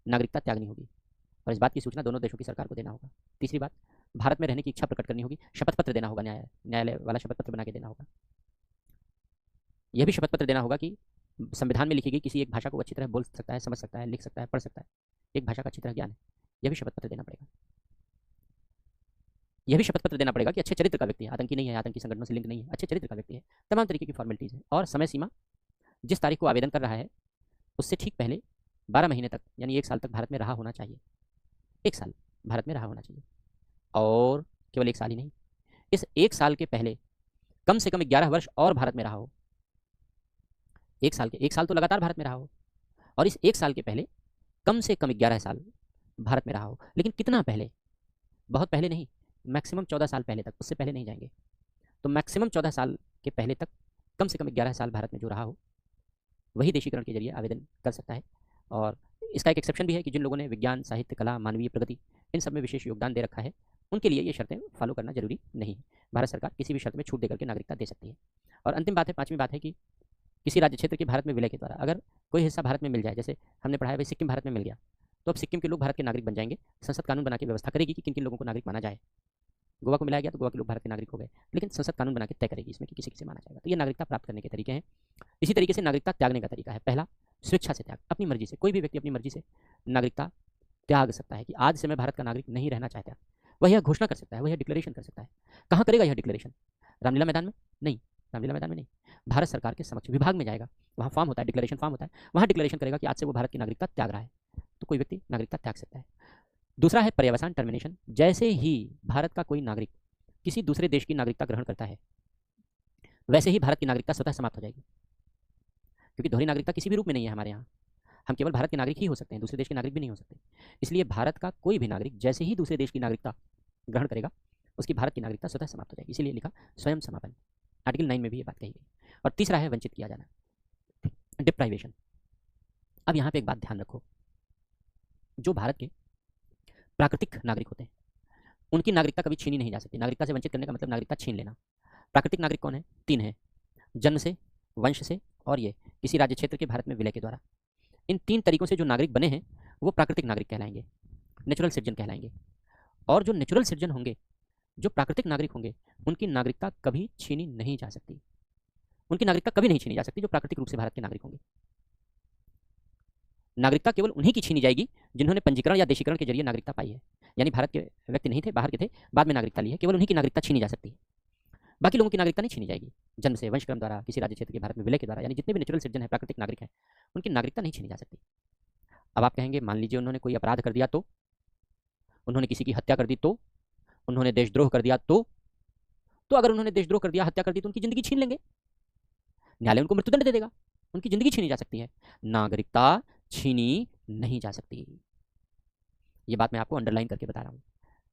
नागरिकता त्यागनी होगी और इस बात की सूचना दोनों देशों की सरकार को देना होगा। तीसरी बात, भारत में रहने की इच्छा प्रकट करनी होगी, शपथ पत्र देना होगा, न्यायालय वाला शपथ पत्र बना के देना होगा। यह भी शपथ पत्र देना होगा कि संविधान में लिखी गई किसी एक भाषा को अच्छी तरह बोल सकता है, समझ सकता है, लिख सकता है, पढ़ सकता है, एक भाषा का अच्छी तरह ज्ञान है। यह भी शपथ पत्र देना पड़ेगा। यह भी शपथ पत्र देना पड़ेगा कि अच्छे चरित्र का व्यक्ति है, आतंकी नहीं है, आतंकी संगठनों से लिंक नहीं है, अच्छे चरित्र का व्यक्ति है। तमाम तरीके की फॉर्मेलिटीज़ है। और समय सीमा, जिस तारीख को आवेदन कर रहा है उससे ठीक पहले 12 महीने तक, यानी 1 साल तक भारत में रहा होना चाहिए। 1 साल भारत में रहा होना चाहिए। और केवल 1 साल ही नहीं, इस 1 साल के पहले कम से कम 11 वर्ष और भारत में रहा हो। 1 साल तो लगातार भारत में रहा हो, और इस 1 साल के पहले कम से कम 11 साल भारत में रहा हो। लेकिन कितना पहले? बहुत पहले नहीं, मैक्सिमम 14 साल पहले तक, उससे पहले नहीं जाएंगे। तो मैक्सिमम 14 साल के पहले तक कम से कम 11 साल भारत में जो रहा हो वही देशीकरण के जरिए आवेदन कर सकता है। और इसका एक एक्सेप्शन भी है कि जिन लोगों ने विज्ञान, साहित्य, कला, मानवीय प्रगति इन सब में विशेष योगदान दे रखा है उनके लिए ये शर्तें फॉलो करना जरूरी नहीं है। भारत सरकार किसी भी शर्त में छूट देकर के नागरिकता दे सकती है। और अंतिम बात है, 5वीं बात है कि किसी राज्य क्षेत्र के भारत में विलय के द्वारा अगर कोई हिस्सा भारत में मिल जाए, जैसे हमने पढ़ा है भाई सिक्किम भारत में मिल गया, तो अब सिक्किम के लोग भारत के नागरिक बन जाएंगे। संसद कानून बना के व्यवस्था करेगी कि किन किन लोगों को नागरिक माना जाए। गोवा को मिलाया गया तो गोवा के लोग भारत के नागरिक हो गए, लेकिन संसद कानून बना के तय करेगी इसमें कि किसे किसे माना जाएगा। तो ये नागरिकता प्राप्त करने के तरीके हैं। इसी तरीके से नागरिकता त्यागने का तरीका है। पहला, स्वेच्छा से त्याग, अपनी मर्जी से। कोई भी व्यक्ति अपनी मर्जी से नागरिकता त्याग सकता है कि आज से मैं भारत का नागरिक नहीं रहना चाहता। वह यह घोषणा कर सकता है, वह यह डिक्लेरेशन कर सकता है। कहाँ करेगा यह डिक्लेरेशन? रामलीला मैदान में नहीं, रामलीला मैदान में नहीं, भारत सरकार के समक्ष विभाग में जाएगा, वहाँ फॉर्म होता है, डिक्लेरेशन फॉर्म होता है, वहाँ डिक्लेरेशन करेगा कि आज से वो भारत की नागरिकता त्याग रहा है। तो कोई व्यक्ति नागरिकता त्याग सकता है। दूसरा है पर्यवसान, टर्मिनेशन। जैसे ही भारत का कोई नागरिक किसी दूसरे देश की नागरिकता ग्रहण करता है वैसे ही भारत की नागरिकता स्वतः समाप्त हो जाएगी, क्योंकि दोहरी नागरिकता किसी भी रूप में नहीं है हमारे यहाँ। हम केवल भारत के नागरिक ही हो सकते हैं, दूसरे देश के नागरिक भी नहीं हो सकते। इसलिए भारत का कोई भी नागरिक जैसे ही दूसरे देश की नागरिकता ग्रहण करेगा उसकी भारत की नागरिकता स्वतः समाप्त हो जाएगी। इसीलिए लिखा स्वयं समापन। आर्टिकल 9 में भी ये बात कही गई। और तीसरा है वंचित किया जाना, डिप्राइवेशन। अब यहाँ पे एक बात ध्यान रखो, जो भारत के प्राकृतिक नागरिक होते हैं उनकी नागरिकता कभी छीनी नहीं जा सकती। नागरिकता से वंचित करने का मतलब नागरिकता छीन लेना। प्राकृतिक नागरिक कौन है? 3 है, जन्म से, वंश से और ये किसी राज्य क्षेत्र के भारत में विलय के द्वारा। इन 3 तरीकों से जो नागरिक बने हैं वो प्राकृतिक नागरिक कहलाएंगे, नेचुरल सिटीजन कहलाएंगे। और जो नेचुरल सिटीजन होंगे, जो प्राकृतिक नागरिक होंगे, उनकी नागरिकता कभी छीनी नहीं जा सकती। उनकी नागरिकता कभी नहीं छीनी जा सकती जो प्राकृतिक रूप से भारत के नागरिक होंगे। नागरिकता केवल उन्हीं की छीनी जाएगी जिन्होंने पंजीकरण या देशीकरण के जरिए नागरिकता पाई है, यानी भारत के व्यक्ति नहीं थे, बाहर के थे, बाद में नागरिकता ली है, केवल उन्हीं की नागरिकता छीनी जा सकती है। बाकी लोगों की नागरिकता नहीं छीनी जाएगी। जन्म से, वंशक्रम द्वारा, किसी राज्य क्षेत्र के भारत में विलय के द्वारा, यानी जितने भी नेचुरल सिटीजन है, प्राकृतिक नागरिक हैं, उनकी नागरिकता नहीं छीनी जा सकती। अब आप कहेंगे मान लीजिए उन्होंने कोई अपराध कर दिया तो उन्होंने किसी की हत्या कर दी तो, उन्होंने देशद्रोह कर दिया तो अगर उन्होंने देशद्रोह कर दिया, हत्या कर दी, तो उनकी जिंदगी छीन लेंगे, न्यायालय उनको मृत्युदंड दे देगा, उनकी जिंदगी छीनी जा सकती है, नागरिकता छीनी नहीं जा सकती। ये बात मैं आपको अंडरलाइन करके बता रहा हूँ,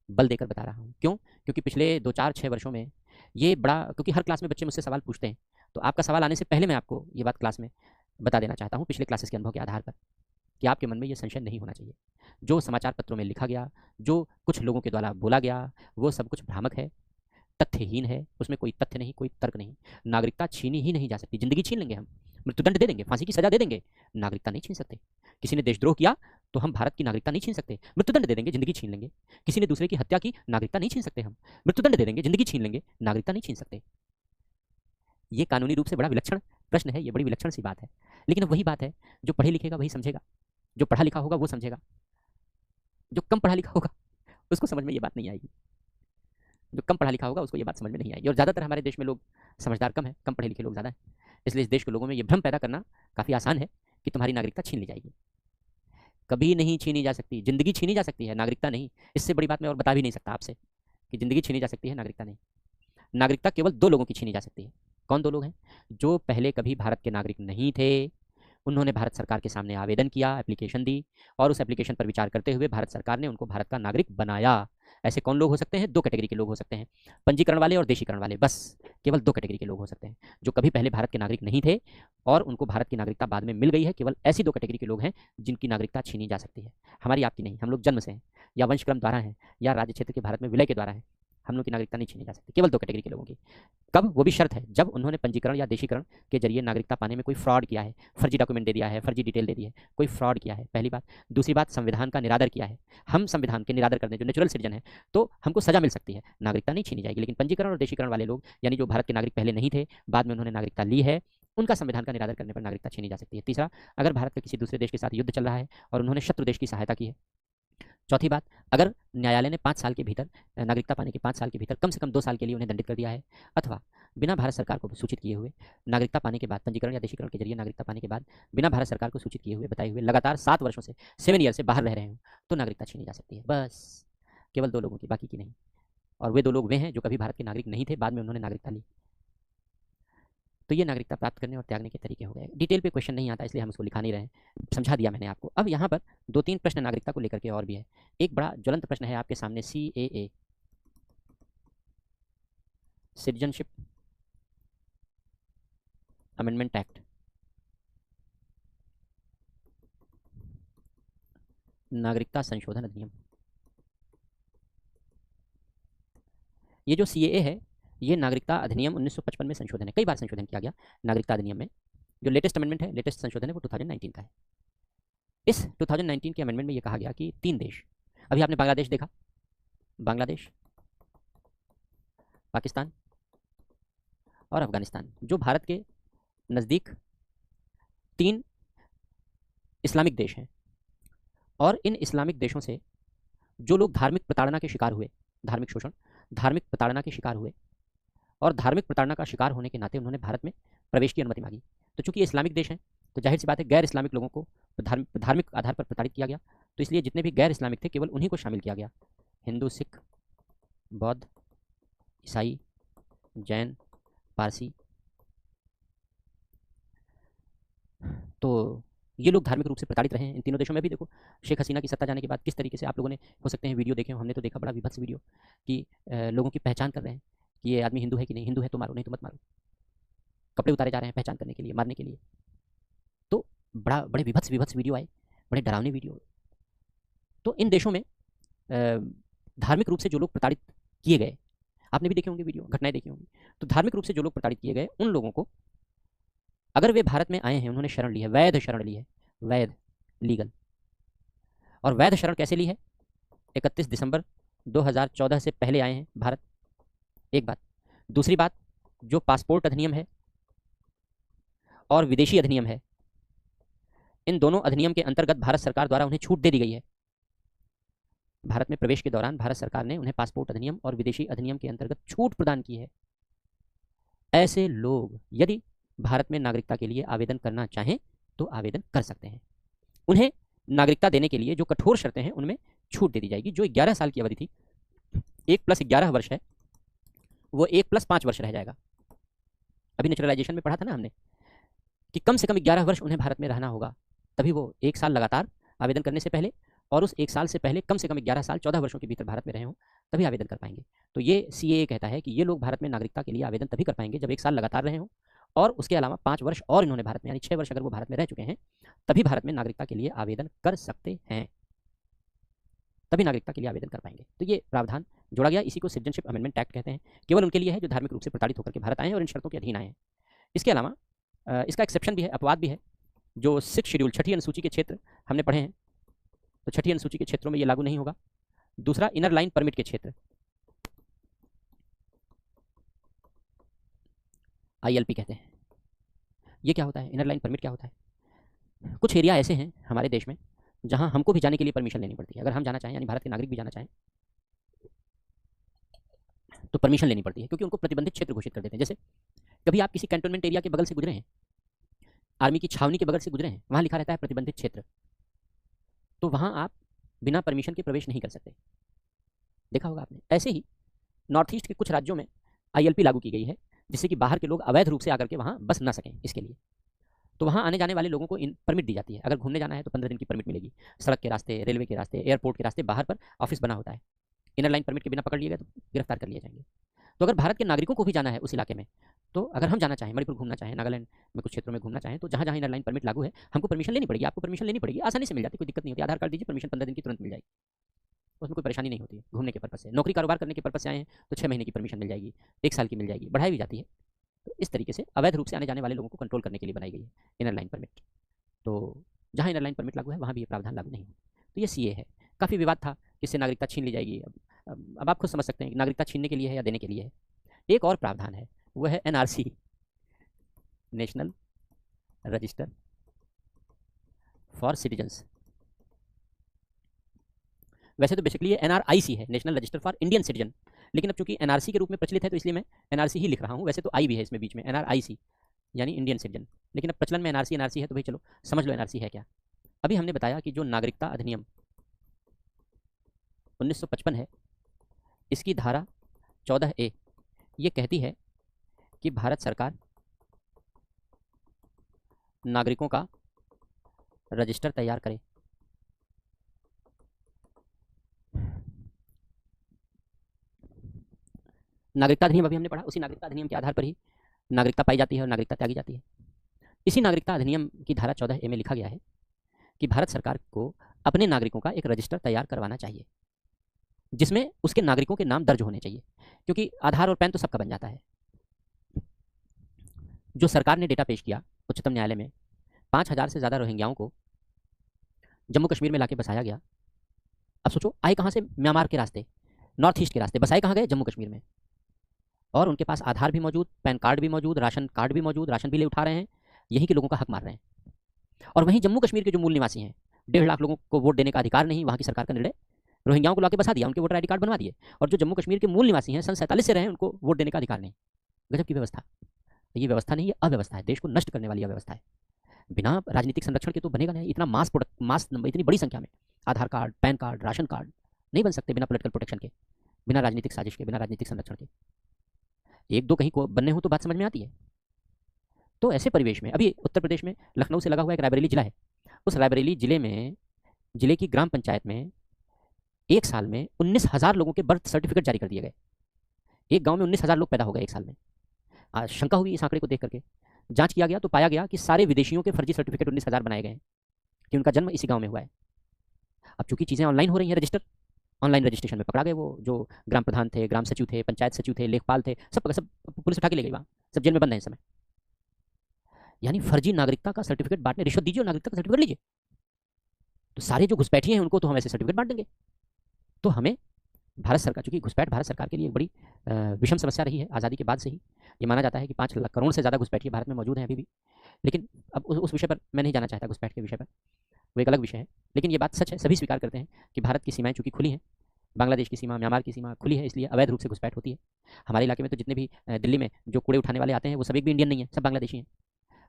बल देकर बता रहा हूँ। क्यों? क्योंकि पिछले 2 4 6 वर्षों में ये बड़ा, क्योंकि हर क्लास में बच्चे मुझसे सवाल पूछते हैं, तो आपका सवाल आने से पहले मैं आपको ये बात क्लास में बता देना चाहता हूँ, पिछले क्लासेस के अनुभव के आधार पर, कि आपके मन में ये संशय नहीं होना चाहिए। जो समाचार पत्रों में लिखा गया, जो कुछ लोगों के द्वारा बोला गया, वो सब कुछ भ्रामक है, तथ्यहीन है, उसमें कोई तथ्य नहीं, कोई तर्क नहीं। नागरिकता छीनी ही नहीं जा सकती। जिंदगी छीन लेंगे हम, मृत्युदंड दे देंगे, फांसी की सजा दे देंगे, नागरिकता नहीं छीन सकते। किसी ने देशद्रोह किया तो हम भारत की नागरिकता नहीं छीन सकते, मृत्युदंड दे देंगे, जिंदगी छीन लेंगे। किसी ने दूसरे की हत्या की, नागरिकता नहीं छीन सकते हम, मृत्युदंड दे देंगे, जिंदगी छीन लेंगे, नागरिकता नहीं छीन सकते। ये कानूनी रूप से बड़ा विलक्षण प्रश्न है, ये बड़ी विलक्षण सी बात है, लेकिन वही बात है, जो पढ़े लिखेगा वही समझेगा, जो पढ़ा लिखा होगा वो समझेगा, जो कम पढ़ा लिखा होगा उसको समझ में ये बात नहीं आएगी, जो कम पढ़ा लिखा होगा उसको ये बात समझ में नहीं आएगी। और ज़्यादातर हमारे देश में लोग समझदार कम है, कम पढ़े लिखे लोग ज़्यादा हैं, इसलिए इस देश के लोगों में ये भ्रम पैदा करना काफ़ी आसान है कि तुम्हारी नागरिकता छीन ली जाएगी। कभी नहीं छीनी जा सकती, जिंदगी छीनी जा सकती है, नागरिकता नहीं। इससे बड़ी बात मैं और बता भी नहीं सकता आपसे, कि जिंदगी छीनी जा सकती है, नागरिकता नहीं। नागरिकता केवल 2 लोगों की छीनी जा सकती है। कौन 2 लोग हैं? जो पहले कभी भारत के नागरिक नहीं थे, उन्होंने भारत सरकार के सामने आवेदन किया, एप्लीकेशन दी, और उस एप्लीकेशन पर विचार करते हुए भारत सरकार ने उनको भारत का नागरिक बनाया। ऐसे कौन लोग हो सकते हैं? 2 कैटेगरी के लोग हो सकते हैं, पंजीकरण वाले और देशीकरण वाले, बस केवल 2 कैटेगरी के लोग हो सकते हैं। जो कभी पहले भारत के नागरिक नहीं थे और उनको भारत की नागरिकता बाद में मिल गई है, केवल ऐसी 2 कैटेगरी के लोग हैं जिनकी नागरिकता छीनी जा सकती है। हमारी, आपकी नहीं। हम लोग जन्म से हैं, या वंशक्रम द्वारा हैं, या राज्य क्षेत्र के भारत में विलय के द्वारा है, हम लोग की नागरिकता नहीं छीनी जा सकती, केवल 2 कैटेगरी के लोगों की। कब? वो भी शर्त है जब उन्होंने पंजीकरण या देशीकरण के जरिए नागरिकता पाने में कोई फ्रॉड किया है, फर्जी डॉक्यूमेंट दे दिया है, फर्जी डिटेल दे दी है, कोई फ्रॉड किया है, पहली बात। दूसरी बात, संविधान का निरादर किया है। हम संविधान के निरादर करने जो नेचुरल सिटीजन है, तो हमको सजा मिल सकती है, नागरिकता नहीं छीनी जाएगी। लेकिन पंजीकरण और देशीकरण वाले लोग, यानी जो भारत के नागरिक पहले नहीं थे, बाद में उन्होंने नागरिकता ली है, उनका संविधान का निरादर करने पर नागरिकता छीनी जा सकती है। तीसरा, अगर भारत का किसी दूसरे देश के साथ युद्ध चल रहा है और उन्होंने शत्रु देश की सहायता की है। चौथी बात, अगर न्यायालय ने 5 साल के भीतर, नागरिकता पाने के 5 साल के भीतर कम से कम 2 साल के लिए उन्हें दंडित कर दिया है, अथवा बिना भारत सरकार को सूचित किए हुए नागरिकता पाने के बाद, पंजीकरण या देशीकरण के जरिए नागरिकता पाने के बाद बिना भारत सरकार को सूचित किए हुए, बताए हुए लगातार 7 वर्षों से, 7 ईयर से बाहर रह रहे हो, तो नागरिकता छीनी जा सकती है। बस केवल 2 लोगों की, बाकी की नहीं। और वे 2 लोग वे हैं जो कभी भारत के नागरिक नहीं थे, बाद में उन्होंने नागरिकता ली। तो ये नागरिकता प्राप्त करने और त्यागने के तरीके हो गए। डिटेल पे क्वेश्चन नहीं आता, इसलिए हम उसको लिखा नहीं रहे हैं, समझा दिया मैंने आपको। अब यहाँ पर 2-3 प्रश्न नागरिकता को लेकर के और भी है। एक बड़ा ज्वलंत प्रश्न है आपके सामने, CAA, सिटीजनशिप अमेंडमेंट एक्ट, नागरिकता संशोधन अधिनियम। ये जो CAA है, ये नागरिकता अधिनियम 1955 में संशोधन है, कई बार संशोधन किया गया नागरिकता अधिनियम में। जो लेटेस्ट अमेंडमेंट है, लेटेस्ट संशोधन है, वो 2019 का है। इस 2019 के अमेंडमेंट में ये कहा गया कि 3 देश, अभी आपने बांग्लादेश देखा, बांग्लादेश, पाकिस्तान और अफगानिस्तान, जो भारत के नज़दीक 3 इस्लामिक देश हैं, और इन इस्लामिक देशों से जो लोग धार्मिक प्रताड़ना के शिकार हुए, धार्मिक शोषण, धार्मिक प्रताड़ना के शिकार हुए, और धार्मिक प्रताड़ना का शिकार होने के नाते उन्होंने भारत में प्रवेश की अनुमति मांगी। तो चूंकि ये इस्लामिक देश हैं, तो जाहिर सी बात है गैर इस्लामिक लोगों को धार्मिक आधार पर प्रताड़ित किया गया, तो इसलिए जितने भी गैर इस्लामिक थे केवल उन्हीं को शामिल किया गया, हिंदू, सिख, बौद्ध, ईसाई, जैन, पारसी। तो ये लोग धार्मिक रूप से प्रताड़ित रहे हैं इन तीनों देशों में भी। देखो शेख हसीना की सत्ता जाने के बाद किस तरीके से, आप लोगों ने हो सकते हैं वीडियो देखे हो, हमने तो देखा, बड़ा विभत्स वीडियो, कि लोगों की पहचान कर रहे हैं कि ये आदमी हिंदू है कि नहीं, हिंदू है तो मारो, नहीं तो मत मारो, कपड़े उतारे जा रहे हैं पहचान करने के लिए, मारने के लिए। तो बड़े विभत्स विभत्स वीडियो आए, बड़े डरावने वीडियो। तो इन देशों में धार्मिक रूप से जो लोग प्रताड़ित किए गए, आपने भी देखे होंगे वीडियो, घटनाएं देखी होंगी, तो धार्मिक रूप से जो लोग प्रताड़ित किए गए, उन लोगों को अगर वे भारत में आए हैं, उन्होंने शरण ली है, वैध शरण ली है, वैध, लीगल। और वैध शरण कैसे ली है? 31 दिसंबर 2014 से पहले आए हैं भारत, एक बात। दूसरी बात, जो पासपोर्ट अधिनियम है और विदेशी अधिनियम है, इन दोनों अधिनियम के अंतर्गत भारत सरकार द्वारा उन्हें छूट दे दी गई है। भारत में प्रवेश के दौरान भारत सरकार ने उन्हें पासपोर्ट अधिनियम और विदेशी अधिनियम के अंतर्गत छूट प्रदान की है। ऐसे लोग यदि भारत में नागरिकता के लिए आवेदन करना चाहें तो आवेदन कर सकते हैं। उन्हें नागरिकता देने के लिए जो कठोर शर्तें हैं उनमें छूट दे दी जाएगी। जो 11 साल की अवधि थी, 1+11 वर्ष है, वो 1+5 वर्ष रह जाएगा। अभी नेचुरलाइजेशन में पढ़ा था ना हमने कि कम से कम 11 वर्ष उन्हें भारत में रहना होगा, तभी वो 1 साल लगातार आवेदन करने से पहले और उस 1 साल से पहले कम से कम 11 साल 14 वर्षों के भीतर भारत में रहे हों, तभी आवेदन कर पाएंगे। तो ये सीएए कहता है कि ये लोग भारत में नागरिकता के लिए आवेदन तभी कर पाएंगे जब 1 साल लगातार रहे हों और उसके अलावा 5 वर्ष और इन्होंने भारत में, यानी 6 वर्ष अगर वो भारत में रह चुके हैं, तभी भारत में नागरिकता के लिए आवेदन कर सकते हैं, तभी नागरिकता के लिए आवेदन कर पाएंगे। तो ये प्रावधान जोड़ा गया, इसी को सिटीजनशिप अमेंडमेंट एक्ट कहते हैं। केवल उनके लिए है जो धार्मिक रूप से प्रताड़ित होकर के भारत आए हैं और इन शर्तों के अधीन आए हैं। इसके अलावा इसका एक्सेप्शन भी है, अपवाद भी है। जो 6 शेड्यूल, 6ठी अनुसूची के क्षेत्र हमने पढ़े हैं, तो 6ठी अनुसूची के क्षेत्रों में ये लागू नहीं होगा। दूसरा, इनर लाइन परमिट के क्षेत्र, आईएलपी कहते हैं। ये क्या होता है? इनर लाइन परमिट क्या होता है? कुछ एरिया ऐसे हैं हमारे देश में जहां हमको भी जाने के लिए परमिशन लेनी पड़ती है। अगर हम जाना चाहें, यानी भारत के नागरिक भी जाना चाहें, तो परमिशन लेनी पड़ती है, क्योंकि उनको प्रतिबंधित क्षेत्र घोषित कर देते हैं। जैसे कभी आप किसी कैंटोनमेंट एरिया के बगल से गुजरे हैं, आर्मी की छावनी के बगल से गुजरे हैं, वहां लिखा रहता है प्रतिबंधित क्षेत्र, तो वहां आप बिना परमिशन के प्रवेश नहीं कर सकते। देखा होगा आपने। ऐसे ही नॉर्थ ईस्ट के कुछ राज्यों में आईएलपी लागू की गई है, जिससे कि बाहर के लोग अवैध रूप से आकर के वहां बस ना सकें। इसके लिए तो वहां आने जाने वाले लोगों को परमिट दी जाती है। अगर घूमने जाना है तो 15 दिन की परमिट मिलेगी। सड़क के रास्ते, रेलवे के रास्ते, एयरपोर्ट के रास्ते, बाहर पर ऑफिस बना होता है। इनर लाइन परमिट के बिना पकड़ लिए गए तो गिरफ्तार कर लिए जाएंगे। तो अगर भारत के नागरिकों को भी जाना है उस इलाके में, तो अगर हम जाना चाहें, मणिपुर घूमना चाहें, नागालैंड में कुछ क्षेत्रों में घूमना चाहें, तो जहाँ जहाँ इनर लाइन परमिट लागू है, हमको परमिशन लेनी पड़ेगी। आपको परमिशन लेनी पड़ेगी, आसानी से मिल जाती है, कोई दिक्कत नहीं होती। आधार कार्ड दीजिए, परमिशन 15 दिन की तुरंत मिल जाएगी, उसमें कोई परेशानी नहीं होती है। घूमने के पर्पज से, नौकरी कारोबार करने के पर्पज से आए हैं तो 6 महीने की परमिशन मिल जाएगी, 1 साल की मिल जाएगी, बढ़ाई भी जाती है। तो इस तरीके से अवैध रूप से आने जाने वाले लोगों को कंट्रोल करने के लिए बनाई गई है इनर लाइन परमिट। तो जहाँ इनर लाइन परमिट लागू है वहाँ भी ये प्रावधान लागू नहीं है। तो ये सीए है। काफ़ी विवाद था कि इससे नागरिकता छीन ली जाएगी। अब आप खुद समझ सकते हैं कि नागरिकता छीनने के लिए है या देने के लिए है। एक और प्रावधान है, वह है NRC, national register for citizens. वैसे तो बेसिकली ये एनआरआईसी है, national register for Indian citizen, लेकिन अब चूंकि एनआरसी के रूप में प्रचलित है तो इसलिए मैं एनआरसी ही लिख रहा हूँ। वैसे तो आई भी है इसमें बीच में, एनआरआईसी यानी इंडियन सिटीजन, लेकिन अब प्रचलन में एनआरसी है, तो भाई चलो समझ लो एनआरसी है क्या। अभी हमने बताया कि जो नागरिकता अधिनियम 1955 है, इसकी धारा 14A ये कहती है कि भारत सरकार नागरिकों का रजिस्टर तैयार करे। नागरिकता अधिनियम अभी हमने पढ़ा, उसी नागरिकता अधिनियम के आधार पर ही नागरिकता पाई जाती है और नागरिकता त्यागी जाती है। इसी नागरिकता अधिनियम की धारा 14A में लिखा गया है कि भारत सरकार को अपने नागरिकों का एक रजिस्टर तैयार करवाना चाहिए, जिसमें उसके नागरिकों के नाम दर्ज होने चाहिए, क्योंकि आधार और पैन तो सबका बन जाता है। जो सरकार ने डेटा पेश किया उच्चतम न्यायालय में, 5000 से ज़्यादा रोहिंग्याओं को जम्मू कश्मीर में लाके बसाया गया। अब सोचो, आए कहाँ से? म्यांमार के रास्ते, नॉर्थ ईस्ट के रास्ते, बसाए कहाँ गए? जम्मू कश्मीर में। और उनके पास आधार भी मौजूद, पैन कार्ड भी मौजूद, राशन कार्ड भी मौजूद, राशन भी ले उठा रहे हैं, यहीं के लोगों का हक मार रहे हैं। और वहीं जम्मू कश्मीर के जो मूल निवासी हैं, 1.5 लाख लोगों को वोट देने का अधिकार नहीं, वहाँ की सरकार का निर्णय, रोहिंग्याओं को लाके बसा दिया, उनके वोटर आईडी कार्ड बनवा दिए। और जो जम्मू कश्मीर के मूल निवासी हैं, सन 47 से रहे हैं, उनको वोट देने का अधिकार नहीं। गजब की व्यवस्था। ये व्यवस्था नहीं, ये अव्यवस्था है, देश को नष्ट करने वाली अव्यवस्था है। बिना राजनीतिक संरक्षण के तो बनेगा नहीं। इतना मास नंबर, इतनी बड़ी संख्या में Aadhaar card, PAN card, ration card नहीं बन सकते बिना पॉलिटिकल प्रोटेक्शन के, बिना राजनीतिक साजिश के, बिना राजनीतिक संरक्षण के। 1-2 कहीं को बनने हो तो बात समझ में आती है। तो ऐसे परिवेश में अभी उत्तर प्रदेश में लखनऊ से लगा हुआ एक रायबरेली जिला है, उस रायबरेली जिले में, जिले की ग्राम पंचायत में 1 साल में 19,000 लोगों के बर्थ सर्टिफिकेट जारी कर दिए गए। एक गांव में 19,000 लोग पैदा हो गए 1 साल में। शंका हुई इस आंकड़े को देख करके, जांच किया गया तो पाया गया कि सारे विदेशियों के फर्जी सर्टिफिकेट 19,000 बनाए गए हैं कि उनका जन्म इसी गांव में हुआ है। अब चूंकि चीज़ें ऑनलाइन हो रही हैं, रजिस्टर ऑनलाइन रजिस्ट्रेशन में पकड़ा गए वो जो ग्राम प्रधान थे, ग्राम सचिव थे, पंचायत सचिव थे, लेखपाल थे, सब पुलिस उठा के ले गई, वहाँ सब जेल में बंद है इस समय। यानी फर्जी नागरिकता का सर्टिफिकेट बांटने, रिश्वत दीजिए और नागरिकता का सर्टिफिकेट लीजिए। तो सारे जो घुसपैठिए हैं उनको तो हम ऐसे सर्टिफिकेट बांट देंगे। तो हमें भारत सरकार, चूंकि घुसपैठ भारत सरकार के लिए एक बड़ी विषम समस्या रही है आज़ादी के बाद से ही। ये माना जाता है कि 5 लाख करोड़ से ज़्यादा घुसपैठिए भारत में मौजूद हैं अभी भी। लेकिन अब उस विषय पर मैं नहीं जाना चाहता, घुसपैठ के विषय पर, वो एक अलग विषय है। लेकिन ये बात सच है, सभी स्वीकार करते हैं कि भारत की सीमाएं चूंकि खुली हैं, बांग्लादेश की सीमा, म्यांमार की सीमा खुली है, इसलिए अवैध रूप से घुसपैठ होती है। हमारे इलाके में तो जितने भी दिल्ली में जो कूड़े उठाने वाले आते हैं वो सब एक भी इंडियन नहीं है, सब बांग्लादेशी हैं।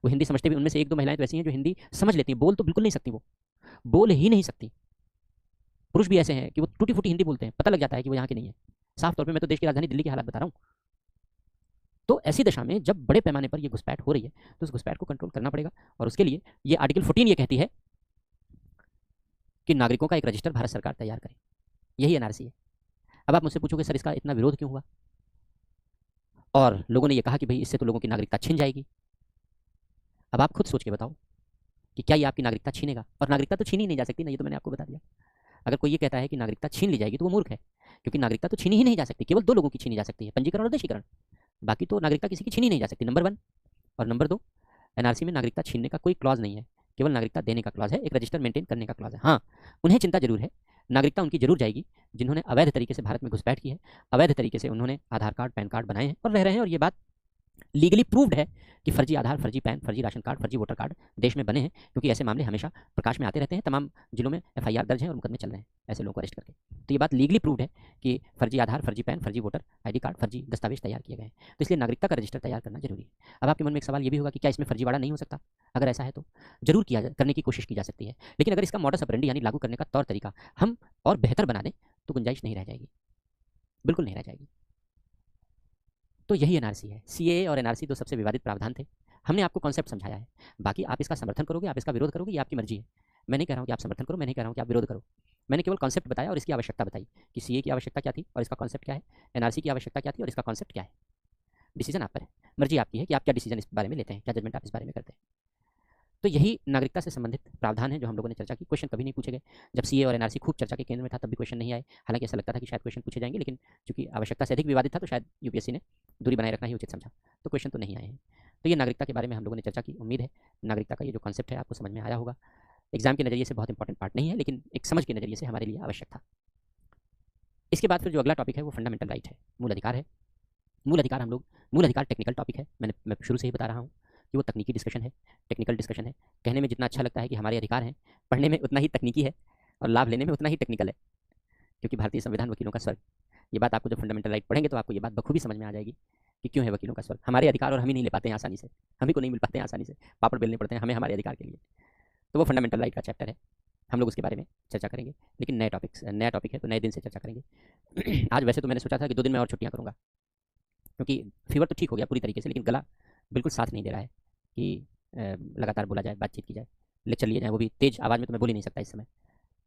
वो हिंदी समझते भी, उनमें से 1-2 महिलाएं तो ऐसी हैं जो हिंदी समझ लेती हैं, बोल तो बिल्कुल नहीं सकती वो, बोल ही नहीं सकती। पुरुष भी ऐसे हैं कि वो टूटी फूटी हिंदी बोलते हैं, पता लग जाता है कि वो यहाँ के नहीं है। साफ तौर पे मैं तो देश की राजधानी दिल्ली की हालत बता रहा हूँ। तो ऐसी दशा में जब बड़े पैमाने पर ये घुसपैठ हो रही है तो उस घुसपैठ को कंट्रोल करना पड़ेगा, और उसके लिए ये आर्टिकल 14 ये कहती है कि नागरिकों का एक रजिस्टर भारत सरकार तैयार करे। यही एनआरसी है। अब आप मुझसे पूछोगे सर इसका इतना विरोध क्यों हुआ, और लोगों ने ये कहा कि भाई इससे तो लोगों की नागरिकता छिन जाएगी। अब आप खुद सोच के बताओ कि क्या ये आपकी नागरिकता छीनेगा? और नागरिकता तो छीनी नहीं जा सकती ना, ये तो मैंने आपको बता दिया। अगर कोई ये कहता है कि नागरिकता छीन ली जाएगी तो वो मूर्ख है, क्योंकि नागरिकता तो छीनी ही नहीं जा सकती। केवल 2 लोगों की छीनी जा सकती है, पंजीकरण और देशीकरण। बाकी तो नागरिकता किसी की छीनी नहीं जा सकती, नंबर 1। और नंबर 2, एनआरसी में नागरिकता छीनने का कोई क्लॉज नहीं है, केवल नागरिकता देने का क्लॉज है, एक रजिस्टर मेंटेन करने का क्लॉज है। हाँ, उन्हें चिंता जरूर है, नागरिकता उनकी जरूर जाएगी जिन्होंने अवैध तरीके से भारत में घुसपैठ की है, अवैध तरीके से उन्होंने आधार कार्ड पैन कार्ड बनाए हैं और रह रहे हैं, और ये बात लीगली प्रूव्ड है कि फर्जी आधार, फर्जी पैन, फर्जी राशन कार्ड, फर्जी वोटर कार्ड देश में बने हैं, क्योंकि ऐसे मामले हमेशा प्रकाश में आते रहते हैं। तमाम जिलों में एफआईआर दर्ज है और मुकदमे चल रहे हैं ऐसे लोगों को अरेस्ट करके। तो ये बात लीगली प्रूव्ड है कि फर्जी आधार, फर्जी पैन, फर्जी वोटर आईडी कार्ड, फर्जी दस्तावेज तैयार किए गए हैं। तो इसलिए नागरिकता का रजिस्टर तैयार करना जरूरी है। अब आपके मन में एक सवाल ये भी होगा कि क्या इसमें फर्जीवाड़ा नहीं हो सकता? अगर ऐसा है तो जरूर करने की कोशिश की जा सकती है, लेकिन अगर इसका मॉडस ऑपरेंडी यानी लागू करने का तौर तरीका हम और बेहतर बना दें तो गुंजाइश नहीं रह जाएगी, बिल्कुल नहीं रह जाएगी। तो यही एनआरसी है। सीएए और एनआरसी 2 सबसे विवादित प्रावधान थे। हमने आपको कॉन्सेप्ट समझाया है, बाकी आप इसका समर्थन करोगे, आप इसका विरोध करोगे, ये आपकी मर्जी है। मैं नहीं कह रहा हूँ कि आप समर्थन करो, मैं नहीं कह रहा हूँ कि आप विरोध करो। मैंने केवल कॉन्सेप्ट बताया और इसकी आवश्यकता बताई कि सीए की आवश्यकता क्या थी और इसका कॉन्सेप्ट क्या है, एनआरसी की आवश्यकता क्या थी और इसका कॉन्सेप्ट क्या है। डिसीजन आप पर है, मर्जी आपकी है कि आप क्या डिसीजन इस बारे में लेते हैं, क्या जजमेंट आप इस बारे में करते हैं। तो यही नागरिकता से संबंधित प्रावधान है जो हम लोगों ने चर्चा की। क्वेश्चन कभी नहीं पूछे गए। जब सीए और एनआरसी खूब चर्चा के केंद्र में था तब भी क्वेश्चन नहीं आए, हालांकि ऐसा लगता था कि शायद क्वेश्चन पूछे जाएंगे, लेकिन चूंकि आवश्यकता से अधिक विवादित था तो शायद यूपीएससी ने दूरी बनाए रखना ही उचित समझा, तो क्वेश्चन तो नहीं आए हैं। तो ये नागरिकता के बारे में हम लोगों ने चर्चा की। उम्मीद है नागरिकता का ये जो कॉन्सेप्ट है आपको समझ में आया होगा। एग्जाम के नजरिए से बहुत इंपॉर्टेंट पार्ट नहीं है, लेकिन एक समझ के नजरिए से हमारे लिए आवश्यक था। इसके बाद फिर जो अगला टॉपिक है वो फंडामेंटल राइट है, मूल अधिकार है। मूल अधिकार टेक्निकल टॉपिक है, मैं शुरू से ही बता रहा हूँ कि वो तकनीकी डिस्कशन है, टेक्निकल डिस्कशन है। कहने में जितना अच्छा लगता है कि हमारे अधिकार हैं, पढ़ने में उतना ही तकनीकी है और लाभ लेने में उतना ही टेक्निकल है, क्योंकि भारतीय संविधान वकीलों का स्वर्ग। ये बात आपको जब फंडामेंटल राइट पढ़ेंगे तो आपको ये बात बखूबी समझ में आ जाएगी कि क्यों है वकीलों का स्वर्ग। हमारे अधिकार और हम ही नहीं ले पाते हैं आसानी से, हम ही को नहीं मिल पाते हैं आसानी से, पापड़ बेलने पड़ते हैं हमें हमारे अधिकार के लिए। तो वो फंडामेंटल राइट का चैप्टर है, हम लोग उसके बारे में चर्चा करेंगे, लेकिन नया टॉपिक है तो नए दिन से चर्चा करेंगे। आज वैसे तो मैंने सोचा था कि 2 दिन में और छुट्टियाँ करूँगा, क्योंकि फीवर तो ठीक हो गया पूरी तरीके से, लेकिन गला बिल्कुल साथ नहीं दे रहा है कि लगातार बोला जाए, बातचीत की जाए, लेक्चर लिए जाए, वो भी तेज़ आवाज़ में तो मैं बोल ही नहीं सकता इस समय।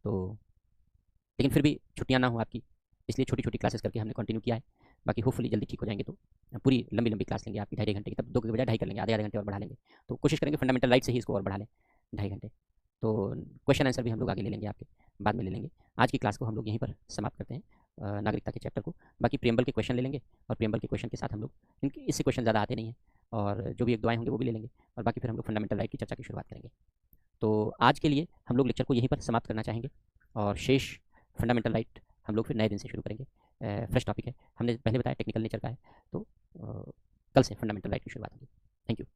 तो लेकिन फिर भी छुट्टियाँ ना हो आपकी, इसलिए छोटी छोटी क्लासेस करके हमने कंटिन्यू किया है। बाकी होपफुली जल्दी ठीक हो जाएंगे तो पूरी लंबी लंबी क्लास लेंगे आपकी 2.5 घंटे की, तब 2 के बजाय 2.5 कर लेंगे, आधे घंटे और बढ़ा लेंगे। तो कोशिश करेंगे फंडामेंटल राइट से ही इसको और बढ़ा लें 2.5 घंटे। तो क्वेश्चन आंसर भी हम लोग आगे ले लेंगे, आपके बाद में ले लेंगे। आज की क्लास को हम लोग यहीं पर समाप्त करते हैं, नागरिकता के चैप्टर को। बाकी प्रियम्बल के क्वेश्चन ले लेंगे, और प्रियम्बल के क्वेश्चन के साथ हम लोग, इनके इससे क्वेश्चन ज़्यादा आते नहीं हैं, और जो भी 1-2 आए होंगे वो भी ले लेंगे, और बाकी फिर हम लोग फंडामेंटल राइट की चर्चा की शुरुआत करेंगे। तो आज के लिए हम लोग लेक्चर को यहीं पर समाप्त करना चाहेंगे, और शेष फंडामेंटल राइट हम लोग फिर नए दिन से शुरू करेंगे। फ्रेश टॉपिक है, हमने पहले बताया टेक्निकल नेचर का है, तो कल से फंडामेंटल राइट की शुरुआत होगी। Thank you.